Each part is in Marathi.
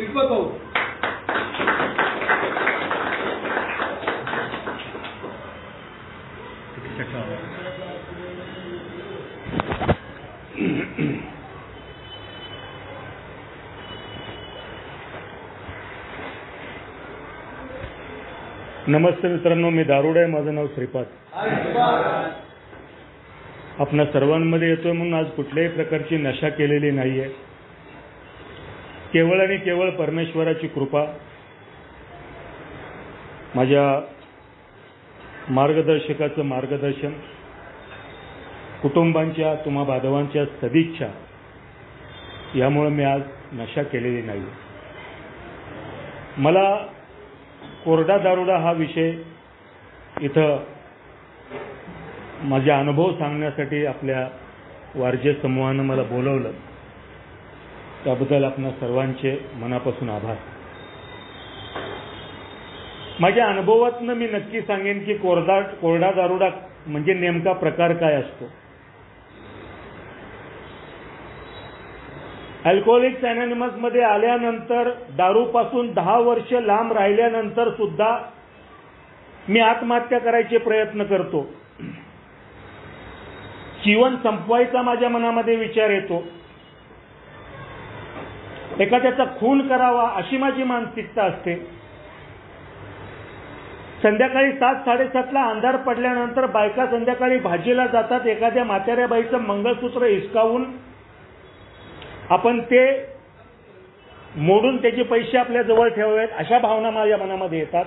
श्रीपत भाऊ. नमस्ते मित्रांनो, मी दारुडे आहे. माझं नाव श्रीपाद. आपणा सर्वांमध्ये येतोय म्हणून आज कुठल्याही प्रकारची नशा केलेली नाहीये. केवळ आणि केवळ परमेश्वराची कृपा, माझ्या मार्गदर्शकाचं मार्गदर्शन, कुटुंबांच्या तुम्हा बांधवांच्या सदिच्छा यामुळे मी आज नशा केलेली नाही. मला कोरडा दारुडा हा विषय इथं माझे अनुभव सांगण्यासाठी आपल्या वारजे समूहानं मला बोलवलं, त्याबद्दल आपणा सर्वांचे मनापासून आभार. माझ्या अनुभवातनं मी नक्की सांगेन की कोरडा दारुडा म्हणजे नेमका प्रकार काय असतो. अल्कोहोलिक्स अनॉनिमस मध्ये आल्यानंतर, दारूपासून 10 वर्ष लांब राहिल्यानंतर सुद्धा मी आत्महत्या करायचे प्रयत्न करतो. जीवन संपवायचा माझ्या मनामध्ये विचार येतो. एखाद्याचा खून करावा अशी माझी मानसिकता असते. संध्याकाळी 7-7:30ला अंधार पडल्यानंतर बायका संध्याकाळी भाजीला जातात. एखाद्या म्हाताऱ्या बाईचं मंगळसूत्र हिसकावून आपण ते मोडून त्याचे पैसे आपल्या जवळ ठेवावेत, अशा भावना माझ्या मनामध्ये येतात.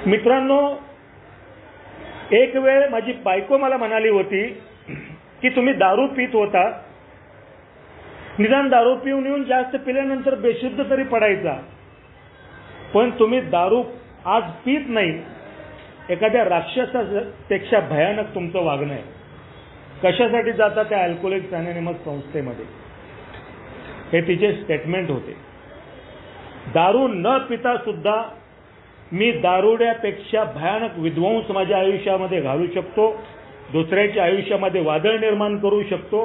मित्रांनो, एक वेळ माझी बायको मला म्हणाली होती की तुम्ही दारू पित होता, निदान दारू पिऊन येऊन जास्त पिल्यानंतर बेशुद्ध तरी पडायचा, पण तुम्ही दारू आज पित नाही. एखाद्या राक्षसापेक्षा भयानक तुमचं वागणं आहे. कशासाठी जाता त्या अल्कोहोलिक्स अनॉनिमस संस्थेमध्ये, हे तिचे स्टेटमेंट होते. दारू न पिता सुद्धा मी दारुड्यापेक्षा भयानक विध्वंस माझ्या आयुष्यामध्ये घालू शकतो. दुसऱ्याच्या आयुष्यामध्ये वादळ निर्माण करू शकतो.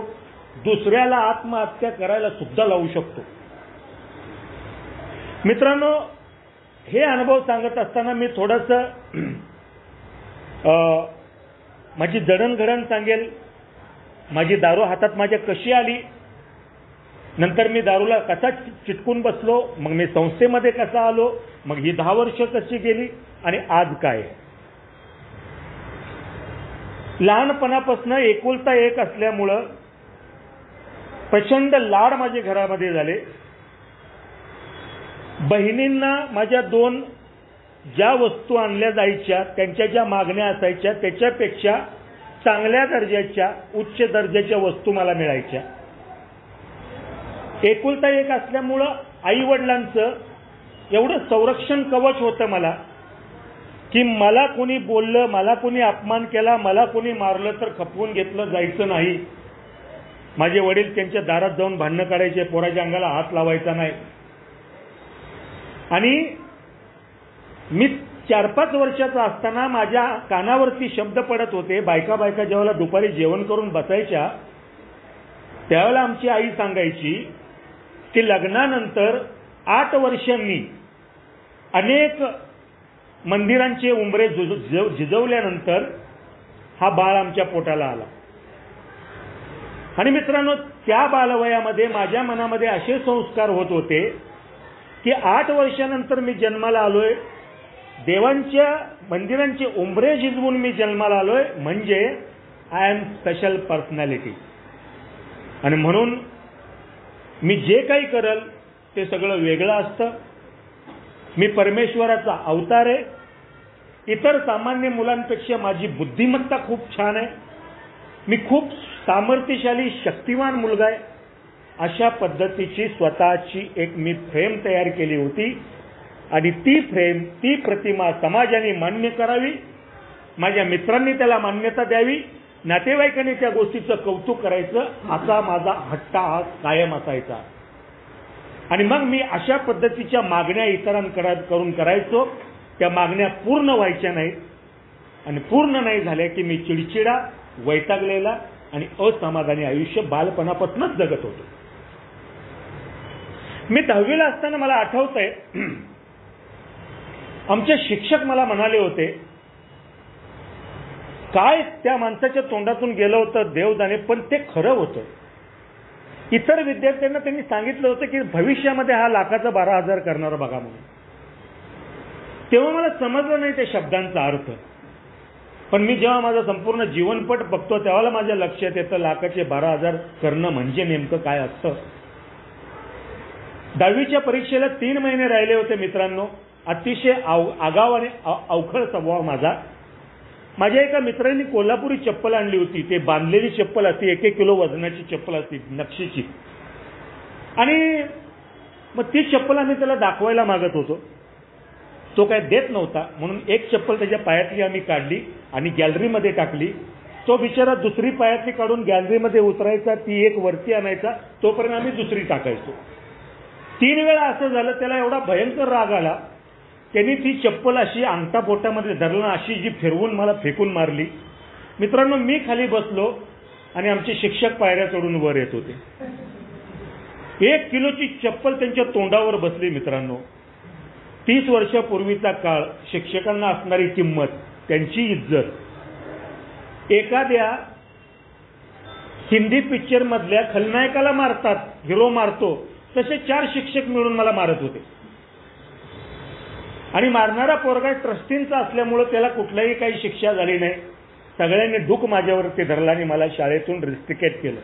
दुसऱ्याला आत्महत्या करायला सुद्धा लावू शकतो. मित्रांनो, हे अनुभव सांगत असताना मी थोडंसं माझी जडणघडण सांगेल. माझी दारू हातात माझ्या कशी आली, नंतर मी दारूला कसा चिटकून बसलो, मग मी संस्थेमध्ये कसा आलो, मग ही 10 वर्ष कशी गेली आणि आज काय. लहानपणापासून एकुलता एक असल्यामुळं प्रचंड लाड माझ्या घरामध्ये झाले. बहिणींना माझ्या 2 ज्या वस्तू आणल्या जायच्या, त्यांच्या ज्या मागण्या असायच्या त्याच्यापेक्षा चांगल्या दर्जाच्या, उच्च दर्जाच्या वस्तू मला मिळायच्या. एकुलता एक असल्यामुळं आई वडिलांचं एवढं संरक्षण कवच होतं मला की मला कोणी बोललं, मला कोणी अपमान केला, मला कोणी मारलं तर खपवून घेतलं जायचं नाही. माझे वडील त्यांच्या दारात जाऊन भांडणं काढायचे, पोराच्या अंगाला हात लावायचा नाही. आणि मी 4-5 वर्षाचा असताना माझ्या कानावरती शब्द पडत होते. बायका जेव्हा दुपारी जेवण करून बसायच्या त्यावेळेला आमची आई सांगायची की लग्नानंतर 8 वर्षांनी अनेक मंदिरांचे उंबरे झिजवल्यानंतर हा बाळ आमच्या पोटाला आला. आणि मित्रांनो, त्या बालवयामध्ये माझ्या मनामध्ये असे संस्कार होत होते की 8 वर्षानंतर मी जन्माला आलोय, देवांच्या मंदिरांचे उंबरे झिजवून मी जन्माला आलोय, म्हणजे आय एम स्पेशल पर्सनॅलिटी. आणि म्हणून मी जे काही करल ते सगळं वेगळं असतं. मी परमेश्वराचा अवतार आहे. इतर सामान्य मुलांपेक्षा माझी बुद्धिमत्ता खूप छान आहे. मी खूप सामर्थ्यशाली, शक्तिवान मुलगा आहे. अशा पद्धतीची स्वतःची एक मी फ्रेम तयार केली होती. आणि ती फ्रेम, ती प्रतिमा समाजाने मान्य करावी, माझ्या मित्रांनी त्याला मान्यता द्यावी, नातेवाईकांनी त्या गोष्टीचं कौतुक करायचं, असा माझा हट्ट हा कायम असायचा. आणि मग मी अशा पद्धतीच्या मागण्या इतरांकडून करायचो. त्या मागण्या पूर्ण व्हायच्या नाहीत. आणि पूर्ण नाही झाल्या की मी चिडचिडा, वैतागलेला आणि असमाधानी आयुष्य बालपणापासूनच जगत होतो. मी 10वीला असताना मला आठवतंय, आमचे शिक्षक मला म्हणाले होते, काय त्या माणसाच्या तोंडातून गेलं होतं देव जाणे, पण ते खरं होतं. इतर विद्यार्थ्यांना त्यांनी सांगितलं होतं की भविष्यामध्ये हा लाखाचा 12,000 करणार बघा म्हणून. तेव्हा मला समजलं नाही त्या शब्दांचा अर्थ, पण मी जेव्हा माझं संपूर्ण जीवनपट बघतो तेव्हा माझ्या लक्षात येतं लाखाचे 12,000 करणं म्हणजे नेमकं काय असतं. 10वीच्या परीक्षेला 3 महिने राहिले होते मित्रांनो. अतिशय आगाव आणि अवखळ स्वभाव माझा. माझ्या एका मित्रांनी कोल्हापुरी चप्पल आणली होती. ते बांधलेली चप्पल असते, 1 किलो वजनाची चप्पल असते नक्षीची. आणि मग ती चप्पल आम्ही त्याला दाखवायला मागत होतो. तो काय देत नव्हता, म्हणून एक चप्पल त्याच्या पायातली आम्ही काढली आणि गॅलरीमध्ये टाकली. तो बिचारा दुसरी पायातली काढून गॅलरीमध्ये उतरायचा, ती एक वरती आणायचा, तोपर्यंत आम्ही दुसरी टाकायचो. 3 वेळा असं झालं. त्याला एवढा भयंकर राग आला, त्यांनी ती चप्पल अशी अंगठा पोटामध्ये धरलं, अशी जी फिरवून मला फेकून मारली. मित्रांनो, मी खाली बसलो आणि आमचे शिक्षक पायऱ्या चढून वर येत होते. 1 किलोची चप्पल त्यांच्या तोंडावर बसली. मित्रांनो, 30 वर्षापूर्वीचा काळ, शिक्षकांना असणारी किंमत, त्यांची इज्जत. एखाद्या हिंदी पिक्चर मधल्या खलनायकाला मारतात, हिरो मारतो, तसे 4 शिक्षक मिळून मला मारत होते. आणि मारणारा पोरगा ट्रस्टींचा असल्यामुळे त्याला कुठल्याही काही शिक्षा झाली नाही. सगळ्यांनी डूक माझ्यावरती धरला आणि मला शाळेतून रिस्ट्रिकेट केलं.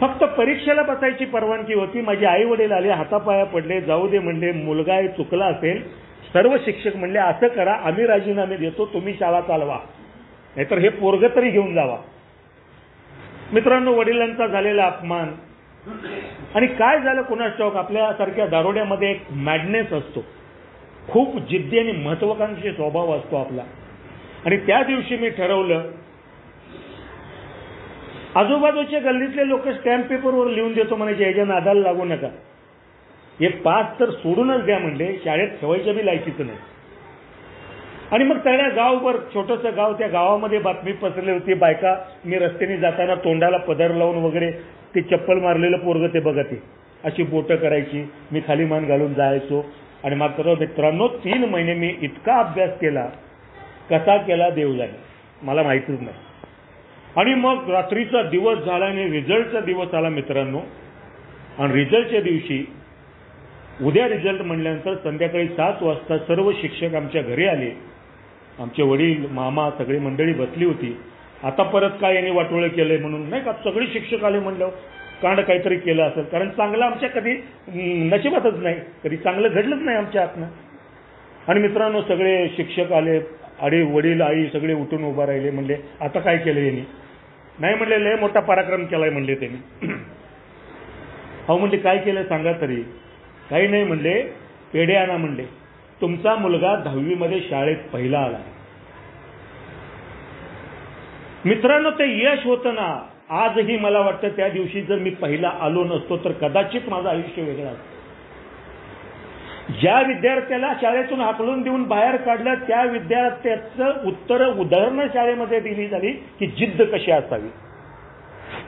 फक्त परीक्षेला बसायची परवानगी होती. माझे आई वडील आले, हातापाया पडले, जाऊ दे म्हणले, मुलगा चुकला असेल. सर्व शिक्षक म्हणले, असं करा, आम्ही राजीनामे देतो, तुम्ही शाळा चालवा, नाहीतर हे पोरग तरी घेऊन जावा. मित्रांनो, वडिलांचा झालेला अपमान. आणि काय झालं कुणास ठाऊक, आपल्यासारख्या दारोड्यामध्ये एक मॅडनेस असतो, खूप जिद्दी आणि महत्वाकांक्षी स्वभाव असतो आपला. आणि त्या दिवशी मी ठरवलं, आजूबाजूच्या गल्लीतले लोक स्टॅम्प पेपरवर लिहून देतो म्हणायचे, याच्या नादाला लागू नका, हे पास तर सोडूनच द्या म्हणले, शाळेत ठेवायच्या बी लायकीचं नाही. आणि मग सगळ्या गावभर, छोटंसं गाव, त्या गावामध्ये बातमी पसरली होती. बायका मी रस्त्याने जाताना तोंडाला पदर लावून वगैरे ते चप्पल मारलेलं पोरग ते बघत, अशी बोटं करायची. मी खाली मान घालून जायचो. आणि मात्र मित्रांनो, 3 महिने मी इतका अभ्यास केला, कसा केला देव जाणे, मला माहितीच नाही. आणि मग रात्रीचा दिवस झाला आणि रिझल्टचा दिवस आला मित्रांनो. आणि रिझल्टच्या दिवशी, उद्या रिझल्ट म्हणल्यानंतर संध्याकाळी 7 वाजता सर्व शिक्षक आमच्या घरी आले. आमचे वडील, मामा, सगळी मंडळी बसली होती. आता परत काय यांनी वाटोळं केलंय म्हणून, नाही का, सगळे शिक्षक आले म्हणलं कांड काहीतरी केलं असेल. कारण चांगलं आमच्या कधी नशिबातच नाही, कधी चांगलं घडलंच नाही आमच्या हातनं. आणि मित्रांनो, सगळे शिक्षक आले, आणि वडील, आई सगळे उठून उभा राहिले. म्हणले, आता काय केलं यांनी? नाही म्हणले, लय मोठा पराक्रम केलाय म्हणले त्यांनी. अहो म्हणले, काय केलं सांगा तरी. काही नाही म्हणले, पेढे आणा म्हणले, तुमचा मुलगा 10वी मध्ये शाळेत पहिला आला. मित्रांनो, ते यश होतं ना. आजही मला वाटतं त्या दिवशी जर मी पहिला आलो नसतो तर कदाचित माझं आयुष्य वेगळं असतं. ज्या विद्यार्थ्याला शाळेतून हाकलून देऊन बाहेर काढलं, त्या विद्यार्थ्याचं उत्तर उदाहरणं शाळेमध्ये दिली झाली की जिद्द कशी असावी.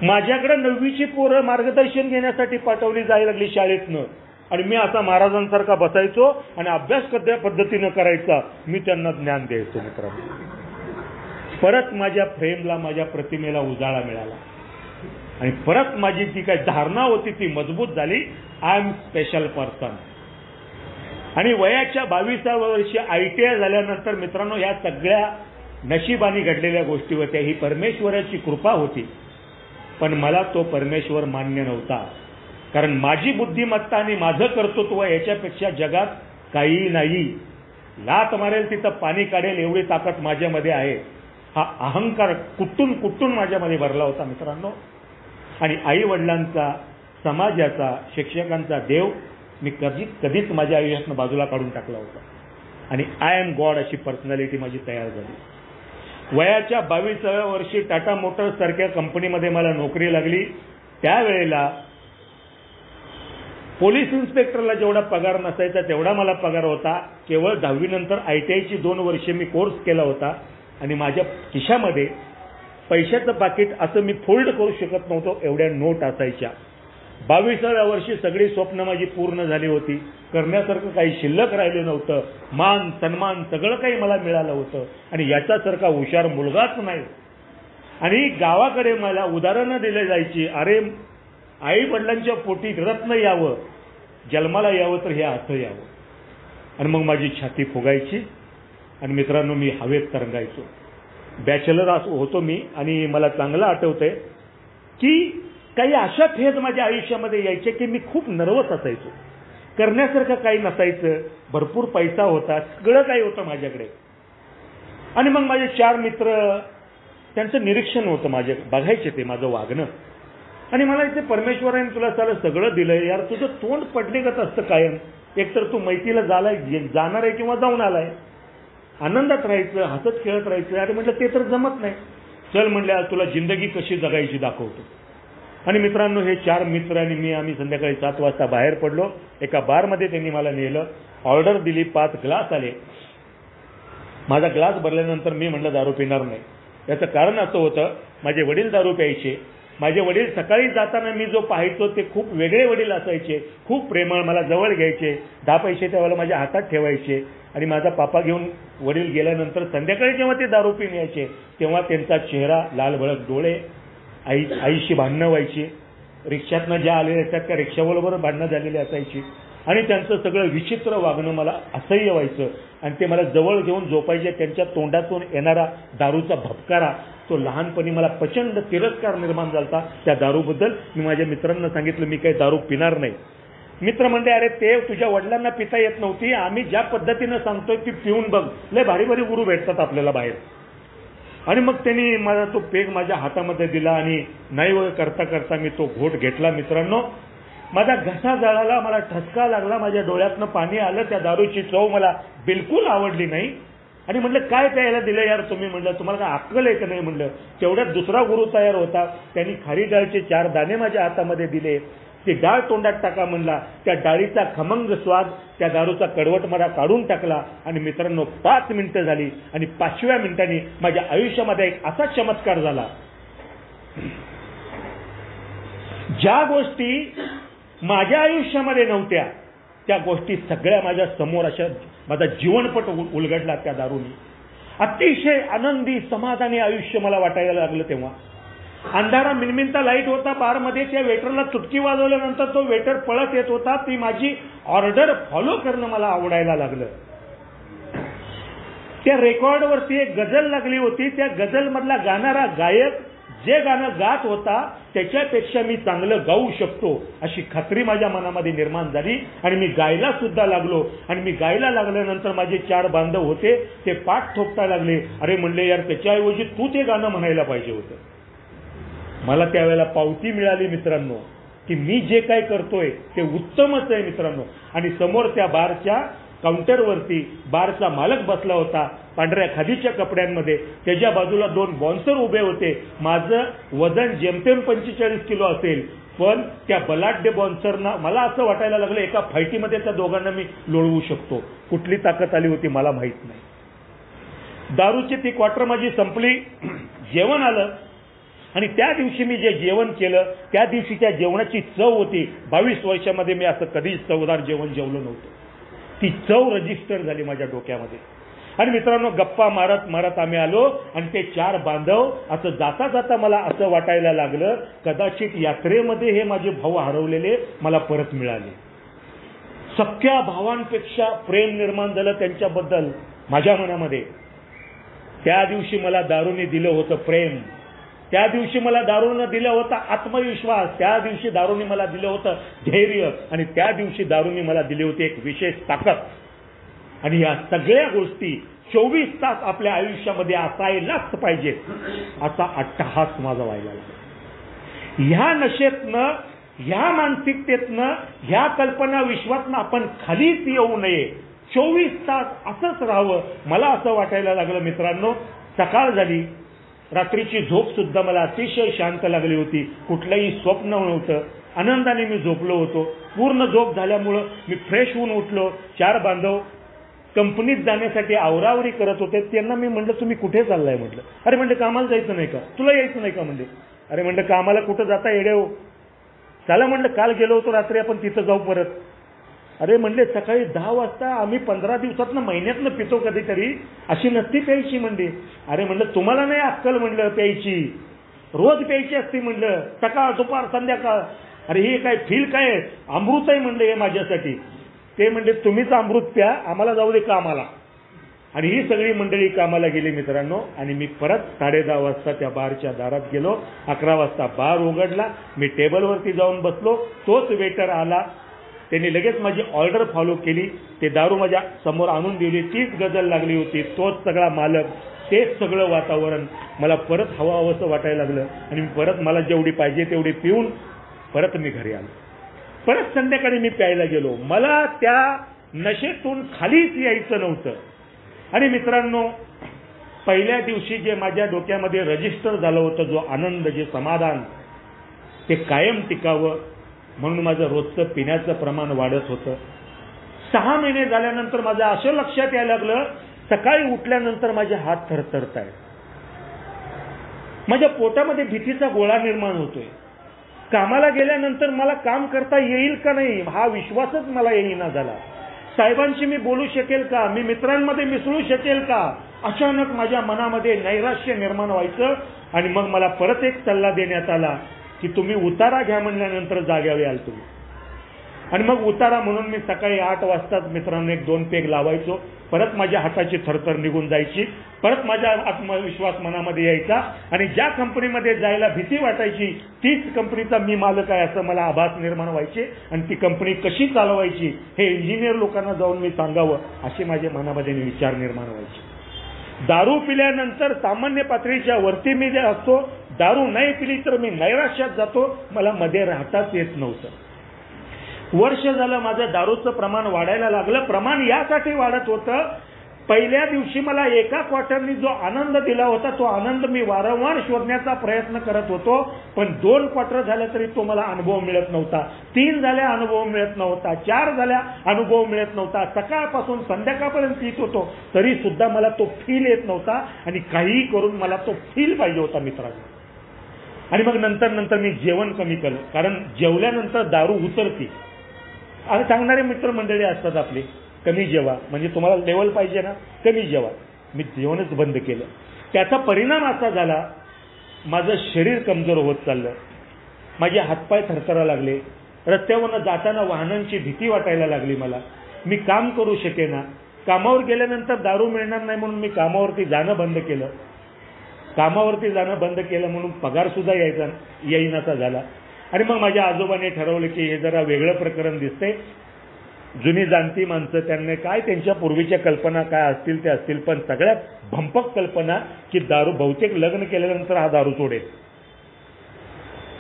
माझ्याकडे 9वीची पोरं मार्गदर्शन घेण्यासाठी पाठवली जायला लागली शाळेतनं. आणि मी असा महाराजांसारखा बसायचो आणि अभ्यास कशा पद्धतीनं करायचा मी त्यांना ज्ञान द्यायचो. मित्रांनो, परत माझ्या फ्रेमला, माझ्या प्रतिमेला उजाळा मिळाला आणि परत माझी जी काही धारणा होती ती मजबूत झाली. I am special person. आणि वयाच्या 22व्या वर्षी ITI झाल्यानंतर मित्रांनो, या सगळ्या नशिबाने घडलेल्या गोष्टी होत्या. ही परमेश्वराची कृपा होती, पण मला तो परमेश्वर मान्य नव्हता. कारण माझी बुद्धिमत्ता आणि माझं कर्तृत्व याच्यापेक्षा जगात काही नाही. लात मारेल तिथं पाणी काढेल एवढी ताकद माझ्यामध्ये आहे. हा अहंकार कुठून कुठून माझ्यामध्ये भरला होता मित्रांनो. आणि आई वडिलांचा, समाजाचा, शिक्षकांचा देव मी कधीच माझ्या आयुष्यातून बाजूला काढून टाकला होता. आणि आय एम गॉड अशी पर्सनॅलिटी माझी तयार झाली. वयाच्या 22व्या वर्षी टाटा मोटर्स सारख्या कंपनीमध्ये मला नोकरी लागली. त्यावेळेला पोलीस इन्स्पेक्टरला जेवढा पगार नसायचा तेवढा मला पगार होता. केवळ 10वी नंतर ITIची 2 वर्षे मी कोर्स केला होता. आणि माझ्या खिशामध्ये पैशाचं पाकिट असं मी फोल्ड करू शकत नव्हतो, एवढ्या नोट असायच्या. 22व्या वर्षी सगळी स्वप्न माझी पूर्ण झाली होती. करण्यासारखं काही शिल्लक राहिलं नव्हतं. मान सन्मान सगळं काही मला मिळालं होतं आणि याच्यासारखा हुशार मुलगाच नाही. आणि गावाकडे मला उदाहरणं दिले जायची, अरे आई वडिलांच्या पोटी रत्न यावं, जन्माला यावं तर हे असं यावं. आणि मग माझी छाती फुगायची आणि मित्रांनो मी हवेत तरंगायचो. बॅचलर होतो मी आणि मला चांगलं आठवतंय की काही अशा फेज माझ्या आयुष्यामध्ये यायचे की मी खूप नर्वस असायचो. करण्यासारखं काही नसायचं, भरपूर पैसा होता, सगळं काही होतं माझ्याकडे. आणि मग माझे 4 मित्र, त्यांचं निरीक्षण होतं माझे, बघायचे ते माझं वागणं. आणि मला इथे परमेश्वराने तुला सारं सगळं दिलंय यार, तुझं तोंड पडलेगत असतं कायम. एकतर तू मैतीला जाणार आहे किंवा जाऊन आलाय, आनंदात राहायचं, हसत खेळत राहायचं. अरे म्हटलं ते तर जमत नाही. चल म्हणले आज तुला जिंदगी कशी जगायची दाखवतो. आणि मित्रांनो हे 4 मित्र आणि आम्ही संध्याकाळी 7 वाजता बाहेर पडलो. एका बारमध्ये त्यांनी मला नेलं, ऑर्डर दिली, 5 ग्लास आले. माझा ग्लास भरल्यानंतर मी म्हटलं दारू पिणार नाही. याचं कारण असं होतं, माझे वडील दारू प्यायचे. माझे वडील सकाळी जाताना मी जो पाहायचो ते खूप वेगळे वडील असायचे, खूप प्रेमळ, मला जवळ घ्यायचे, 10 पैसे त्यावेळेला माझ्या हातात ठेवायचे. आणि माझा पापा घेऊन वडील गेल्यानंतर संध्याकाळी जेव्हा ते दारू पिऊन यायचे तेव्हा त्यांचा चेहरा, लाल भडक डोळे, आईशी भांडणं व्हायची. रिक्षातनं ज्या आलेल्या असतात त्या रिक्षाबरोबर भांडणं झालेली असायची. आणि त्यांचं सगळं विचित्र वागणं मला असह्य व्हायचं. आणि ते मला जवळ घेऊन झोपायचे. त्यांच्या तोंडातून येणारा दारूचा भपकारा, तो लहानपणी मला प्रचंड तिरस्कार निर्माण झाला त्या दारूबद्दल. मी माझ्या मित्रांना सांगितलं मी काही दारू पिणार नाही. मित्र म्हणले अरे ते तुझ्या वडिलांना पिता येत नव्हती, आम्ही ज्या पद्धतीनं सांगतोय ती पिऊन बघ, लय भारी भारी गुरु भेटतात आपल्याला बाहेर. आणि मग त्यांनी माझा तो पेग माझ्या हातामध्ये दिला आणि नाही करता करता मी तो घोट घेतला. मित्रांनो माझा घसा जळाला, मला ठसका लागला, माझ्या डोळ्यातनं पाणी आलं. त्या दारूची चव मला बिलकुल आवडली नाही. आणि म्हणलं काय प्यायला दिलं यार तुम्ही? म्हणलं तुम्हाला काय अक्कल आहे का नाही? म्हणलं तेवढ्यात दुसरा गुरु तयार होता. त्यांनी खारी डाळीचे 4 दाणे माझ्या हातामध्ये दिले. ते डाळ तोंडात टाका म्हणला. त्या डाळीचा खमंग स्वाद, त्या दारूचा कडवट मला काढून टाकला. आणि मित्रांनो 5 मिनिटं झाली आणि 5व्या मिनिटांनी माझ्या आयुष्यामध्ये एक असा चमत्कार झाला. ज्या गोष्टी माझ्या आयुष्यामध्ये नव्हत्या त्या गोष्टी सगळ्या माझ्या समोर अशा माझा जीवनपट उलगडला त्या दारूनी. अतिशय आनंदी समाधानी आयुष्य मला वाटायला लागलं. तेव्हा अंधारा मिनमिनता लाईट होता बारमध्ये. त्या वेटरला चुटकी वाजवल्यानंतर तो वेटर पळत येत होता. ती माझी ऑर्डर फॉलो करणं मला आवडायला लागलं. त्या रेकॉर्डवरती एक गझल लागली होती. त्या गझल मधला गाणारा गायक जे गाणं गात होता त्याच्यापेक्षा मी चांगलं गाऊ शकतो अशी खात्री माझ्या मनामध्ये निर्माण झाली. आणि मी गायला सुद्धा लागलो. आणि मी गायला लागल्यानंतर माझे 4 बांधव होते, ते पाठ ठोकता लागले. अरे म्हणले यार त्याच्याऐवजी तू ते गाणं म्हणायला पाहिजे होतं. मला त्यावेळेला पावती मिळाली मित्रांनो की मी जे काय करतोय ते उत्तमच आहे मित्रांनो. आणि समोर त्या बारच्या काउंटरवरती बारचा मालक बसला होता पांढऱ्या खादीच्या कपड्यांमध्ये. त्याच्या बाजूला 2 बॉन्सर उभे होते. माझं वजन जेमतेम 45 किलो असेल, पण त्या बलाढ्य बॉन्सरना मला असं वाटायला लागलं एका फायटीमध्ये त्या दोघांना मी लोळवू शकतो. कुठली ताकद आली होती मला माहित नाही. दारूची ती क्वार्टर माझी संपली. जेवण आलं आणि त्या दिवशी मी जे जेवण केलं त्या दिवशीच्या जेवणाची चव होती. 22 वर्षामध्ये मी असं कधीच चवदार जेवण जेवलं नव्हतं. ती चव रजिस्टर झाली माझ्या डोक्यामध्ये. आणि मित्रांनो गप्पा मारत मारत आम्ही आलो आणि ते 4 बांधव असं जाता जाता मला असं वाटायला लागलं कदाचित यात्रेमध्ये हे माझे भाऊ हरवलेले मला परत मिळाले. सख्या भावांपेक्षा प्रेम निर्माण झालं त्यांच्याबद्दल माझ्या मनामध्ये. त्या दिवशी मला दारूने दिलं होतं प्रेम, त्या दिवशी मला दारूने दिलं होता आत्मविश्वास, त्या दिवशी दारूने मला दिलं होतं धैर्य, आणि त्या दिवशी दारूने मला दिली होती एक विशेष ताकद. आणि या सगळ्या गोष्टी 24 तास आपल्या आयुष्यामध्ये असायलाच पाहिजेत असा अट्टहास माझा व्हायला लागला. ह्या नशेतनं, ह्या मानसिकतेतनं, ह्या कल्पना विश्वातनं आपण खालीच येऊ नये. 24 तास असंच राहावं मला असं वाटायला लागलं मित्रांनो. सकाळ झाली. रात्रीची झोप सुद्धा मला अतिशय शांत लागली होती. कुठलंही स्वप्न नव्हतं. आनंदाने मी झोपलो होतो. पूर्ण झोप झाल्यामुळं मी फ्रेश होऊन उठलो. 4 बांधव कंपनीत जाण्यासाठी आवरावरी करत होते. त्यांना मी म्हटलं तुम्ही कुठे चाललाय म्हटलं. अरे म्हणलं कामाला जायचं नाही का? तुला यायचं नाही का? म्हणले अरे म्हणलं कामाला कुठं जाता येडे हो, चला म्हणलं काल गेलो होतो रात्री आपण तिथं जाऊ परत. अरे म्हणले सकाळी 10 वाजता आम्ही 15 दिवसातनं महिन्यातनं पितो कधीतरी, अशी नसती प्यायची म्हणले. अरे म्हणलं तुम्हाला नाही अक्कल म्हणलं प्यायची, रोज प्यायची असती म्हणलं, सकाळ दुपार संध्याकाळ. अरे हे काय फील काय अमृत आहे म्हणलं हे माझ्यासाठी. ते म्हणले तुम्हीच अमृत प्या, आम्हाला जाऊ दे कामाला. आणि ही सगळी मंडळी कामाला गेली मित्रांनो. आणि मी परत 10:30 वाजता त्या बारच्या दारात गेलो. 11 वाजता बार उघडला. मी टेबलवरती जाऊन बसलो. तोच वेटर आला, त्यांनी लगेच माझी ऑर्डर फॉलो केली. ते दारू माझ्या समोर आणून दिली. तीच गजल लागली होती, तोच सगळा मालक, तेच सगळं वातावरण. मला परत हवंसं वाटायला लागलं. आणि मी परत मला जेवढी पाहिजे तेवढी पिऊन परत मी घरी आलो. परत संध्याकाळी मी प्यायला गेलो. मला त्या नशेतून खालीच यायचं नव्हतं. आणि मित्रांनो, पहिल्या दिवशी जे माझ्या डोक्यामध्ये रजिस्टर झालं होतं, जो आनंद, जे समाधान, ते कायम टिकावं म्हणून माझं रोजचं पिण्याचं प्रमाण वाढत होतं. 6 महिने झाल्यानंतर माझं असं लक्षात यायला लागलं, सकाळी उठल्यानंतर माझे हात थरथरत आहेत. माझ्या पोटामध्ये भीतीचा गोळा निर्माण होतोय. कामाला गेल्यानंतर मला काम करता येईल का नाही हा विश्वासच मला येईना झाला. साहेबांशी मी बोलू शकेल का, मी मित्रांमध्ये मिसळू शकेल का, अचानक माझ्या मनामध्ये नैराश्य निर्माण व्हायचं. आणि मग मला परत एक सल्ला देण्यात आला की तुम्ही उतारा घ्या म्हणल्यानंतर जाग्यावर याल तुम्ही. आणि मग उतारा म्हणून मी सकाळी 8 वाजताच मित्रांनो 1-2 पेग लावायचो. परत माझ्या हाताची थरथर निघून जायची. परत माझा आत्मविश्वास मनामध्ये यायचा. आणि ज्या कंपनीमध्ये जायला भीती वाटायची तीच कंपनीचा मी मालक आहे असं मला आभास निर्माण व्हायचे. आणि ती कंपनी कशी चालवायची हे इंजिनियर लोकांना जाऊन मी सांगावं असे माझ्या मनामध्ये विचार निर्माण व्हायचे. दारू पिल्यानंतर सामान्य पातळीच्या वरती मी जे असतो, दारू नाही पिली तर मी नैराश्यात जातो. मला मध्ये राहताच येत नव्हतं. वर्ष झालं माझं दारूचं प्रमाण वाढायला लागलं. प्रमाण यासाठी वाढत होतं, पहिल्या दिवशी मला एका क्वार्टरनी जो आनंद दिला होता तो आनंद मी वारंवार शोधण्याचा प्रयत्न करत होतो. पण 2 क्वार्टर झाल्या तरी तो मला अनुभव मिळत नव्हता. 3 झाल्या अनुभव मिळत नव्हता. 4 झाल्या अनुभव मिळत नव्हता. सकाळपासून संध्याकाळपर्यंत पित होतो तरी सुद्धा मला तो फील येत नव्हता. आणि काहीही करून मला तो फील पाहिजे होता मित्रांनो. आणि मग नंतर मी जेवण कमी केलं, कारण जेवल्यानंतर दारू उतरते. आणि सांगणारे मित्रमंडळी असतात आपली, कमी जेवा, म्हणजे तुम्हाला लेवल पाहिजे ना, कमी जेवा. मी जेवणच बंद केलं. त्याचा परिणाम असा झाला, माझं शरीर कमजोर होत चाललं. माझे हातपाय थरथरा लागले. रस्त्यावरनं जाताना वाहनांची भीती वाटायला लागली मला. मी काम करू शकेना. कामावर गेल्यानंतर दारू मिळणार नाही म्हणून मी कामावरती जाणं बंद केलं. कामावरती जाणं बंद केलं म्हणून पगार सुद्धा येईनाचा झाला. आणि मग माझ्या आजोबाने ठरवलं की हे जरा वेगळं प्रकरण दिसतंय. जुनी जाणती माणसं, त्यांनी काय त्यांच्या पूर्वीच्या कल्पना काय असतील ते असतील, पण सगळ्यात भंपक कल्पना की दारू, बहुतेक लग्न केल्यानंतर हा दारू सोडेल.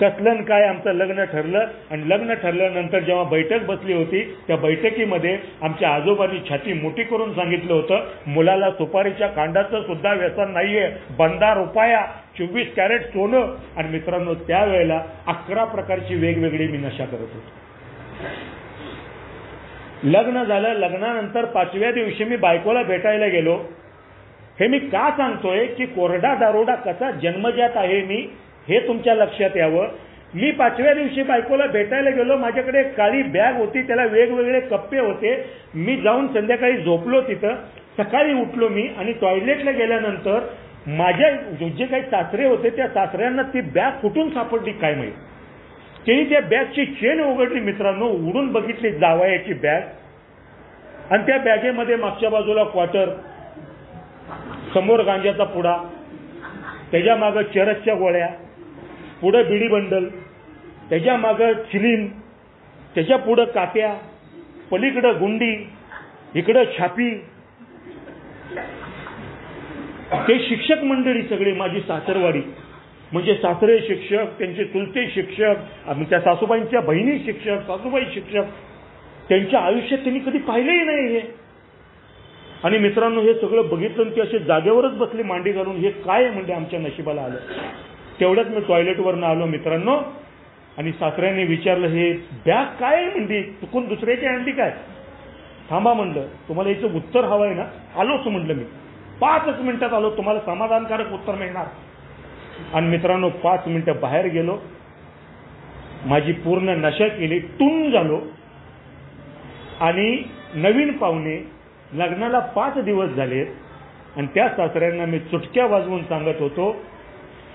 कसलं काय आमचं लग्न ठरलं. आणि लग्न ठरल्यानंतर जेव्हा बैठक बसली होती त्या बैठकीमध्ये आमच्या आजोबांनी छाती मोठी करून सांगितलं होतं, मुलाला सुपारीच्या कांडाचं सुद्धा व्यसन नाहीये, बंदा रुपया, 24 कॅरेट सोनं. आणि मित्रांनो, त्यावेळेला 11 प्रकारची वेगवेगळी मी नशा करत होतो. लग्न झालं. लग्नानंतर 5व्या दिवशी मी बायकोला भेटायला गेलो. हे मी का सांगतोय की कोरडा दारोडा कसा जन्मजात आहे मी, हे तुमच्या लक्षात यावं. मी 5व्या दिवशी बायकोला भेटायला गेलो. माझ्याकडे एक काळी बॅग होती, त्याला वेगवेगळे कप्पे होते. मी जाऊन संध्याकाळी झोपलो तिथं. सकाळी उठलो मी आणि टॉयलेटला गेल्यानंतर माझ्या जे काही सासरे होते त्या सासऱ्यांना ती बॅग कुठून सापडली काय माहिती. त्यांनी त्या बॅगची चेन उघडली मित्रांनो, उडून बघितली जावयाची बॅग. आणि त्या बॅगेमध्ये मागच्या बाजूला क्वार्टर, समोर गांजाचा पुडा, त्याच्या मागं चरसच्या गोळ्या, पुढं बिडी बंडल, त्याच्या मागं चिलीम, त्याच्या पुढं काट्या, पलीकडं गुंडी, इकडं छापी. ते शिक्षक मंडळी सगळे, माझी सासरवाडी, म्हणजे सासरे शिक्षक, त्यांचे चुलते शिक्षक, आमच्या सासूबाईंच्या बहिणी शिक्षक, सासूबाई शिक्षक. त्यांच्या आयुष्यात त्यांनी कधी पाहिलंही नाही हे. आणि मित्रांनो, हे सगळं बघितलं की असे जागेवरच बसले मांडी घालून. हे काय म्हणजे आमच्या नशिबाला आलं. तेवढ्यात मी टॉयलेटवरनं आलो मित्रांनो. आणि सासऱ्यांनी विचारलं, हे बॅग काय म्हणजे चुकून दुसऱ्याची आणली काय. थांबा म्हणलं, तुम्हाला याचं उत्तर हवं आहे ना. आलोच म्हणलं मी, 5 मिनिटात आलो, तुम्हाला समाधानकारक उत्तर मिळणार. आणि मित्रांनो, 5 मिनिटं बाहेर गेलो. माझी पूर्ण नशा केली, टुन झालो. आणि नवीन पाहुणे, लग्नाला 5 दिवस झाले आणि त्या सासऱ्यांना मी चुटक्या वाजवून सांगत होतो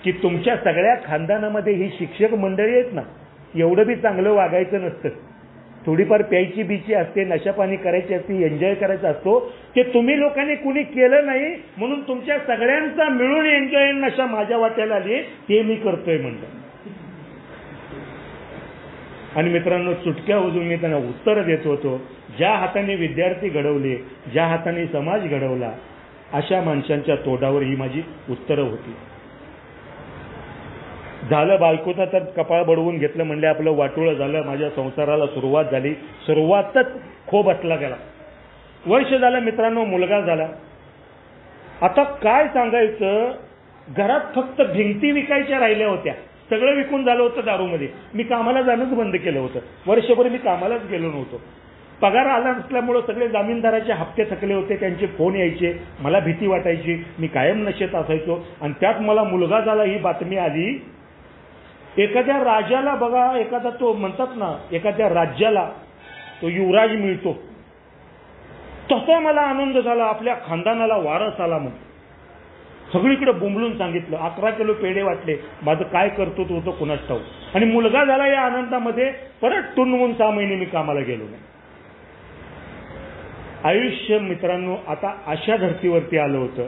की तुमच्या सगळ्या खानदानामध्ये ही शिक्षक मंडळी आहेत ना, एवढं बी चांगलं वागायचं नसतं. थोडीफार प्यायची बीची असते, नशापाणी करायची असते, एन्जॉय करायचा असतो. ते तुम्ही लोकांनी कुणी केलं नाही म्हणून तुमच्या सगळ्यांचा मिळून एन्जॉय नशा माझ्या वाट्याला आली, ते मी करतोय म्हणलं. आणि मित्रांनो, चुटक्या वाजवून मी त्यांना उत्तर देत होतो. ज्या हाताने विद्यार्थी घडवले, ज्या हाताने समाज घडवला, अशा माणसांच्या तोंडावर ही माझी उत्तरं होती. झालं बायकोचा तर कपाळ बडवून घेतलं, म्हणले आपलं वाटोळं झालं, माझ्या संसाराला सुरुवात झाली. सुरुवातच खो बसला गेला. वर्ष झालं मित्रांनो, मुलगा झाला. आता काय सांगायचं, घरात फक्त भिंती विकायच्या राहिल्या होत्या, सगळं विकून झालं होतं दारूमध्ये. मी कामाला जाणंच बंद केलं होतं. वर्षभर मी कामालाच गेलो नव्हतो. पगार आला नसल्यामुळं सगळे जामीनदाराचे हप्ते थकले होते, त्यांचे फोन यायचे, मला भीती वाटायची, मी कायम नशेत असायचो. आणि त्यात मला मुलगा झाला ही बातमी आली. एखाद्या राजाला बघा, एखादा तो म्हणतात ना, एखाद्या राज्याला तो युवराज मिळतो, तसा मला आनंद झाला. आपल्या खानदानाला वारस आला म्हणून सगळीकडे बोंबलून सांगितलं. 11 किलो पेढे वाटले. माझं काय करतो तो कुणास ठाऊक. आणि मुलगा झाला या आनंदामध्ये परत टुनवून 6 महिने मी कामाला गेलो नाही. आयुष्य मित्रांनो आता अशा धर्तीवरती आलं होतं.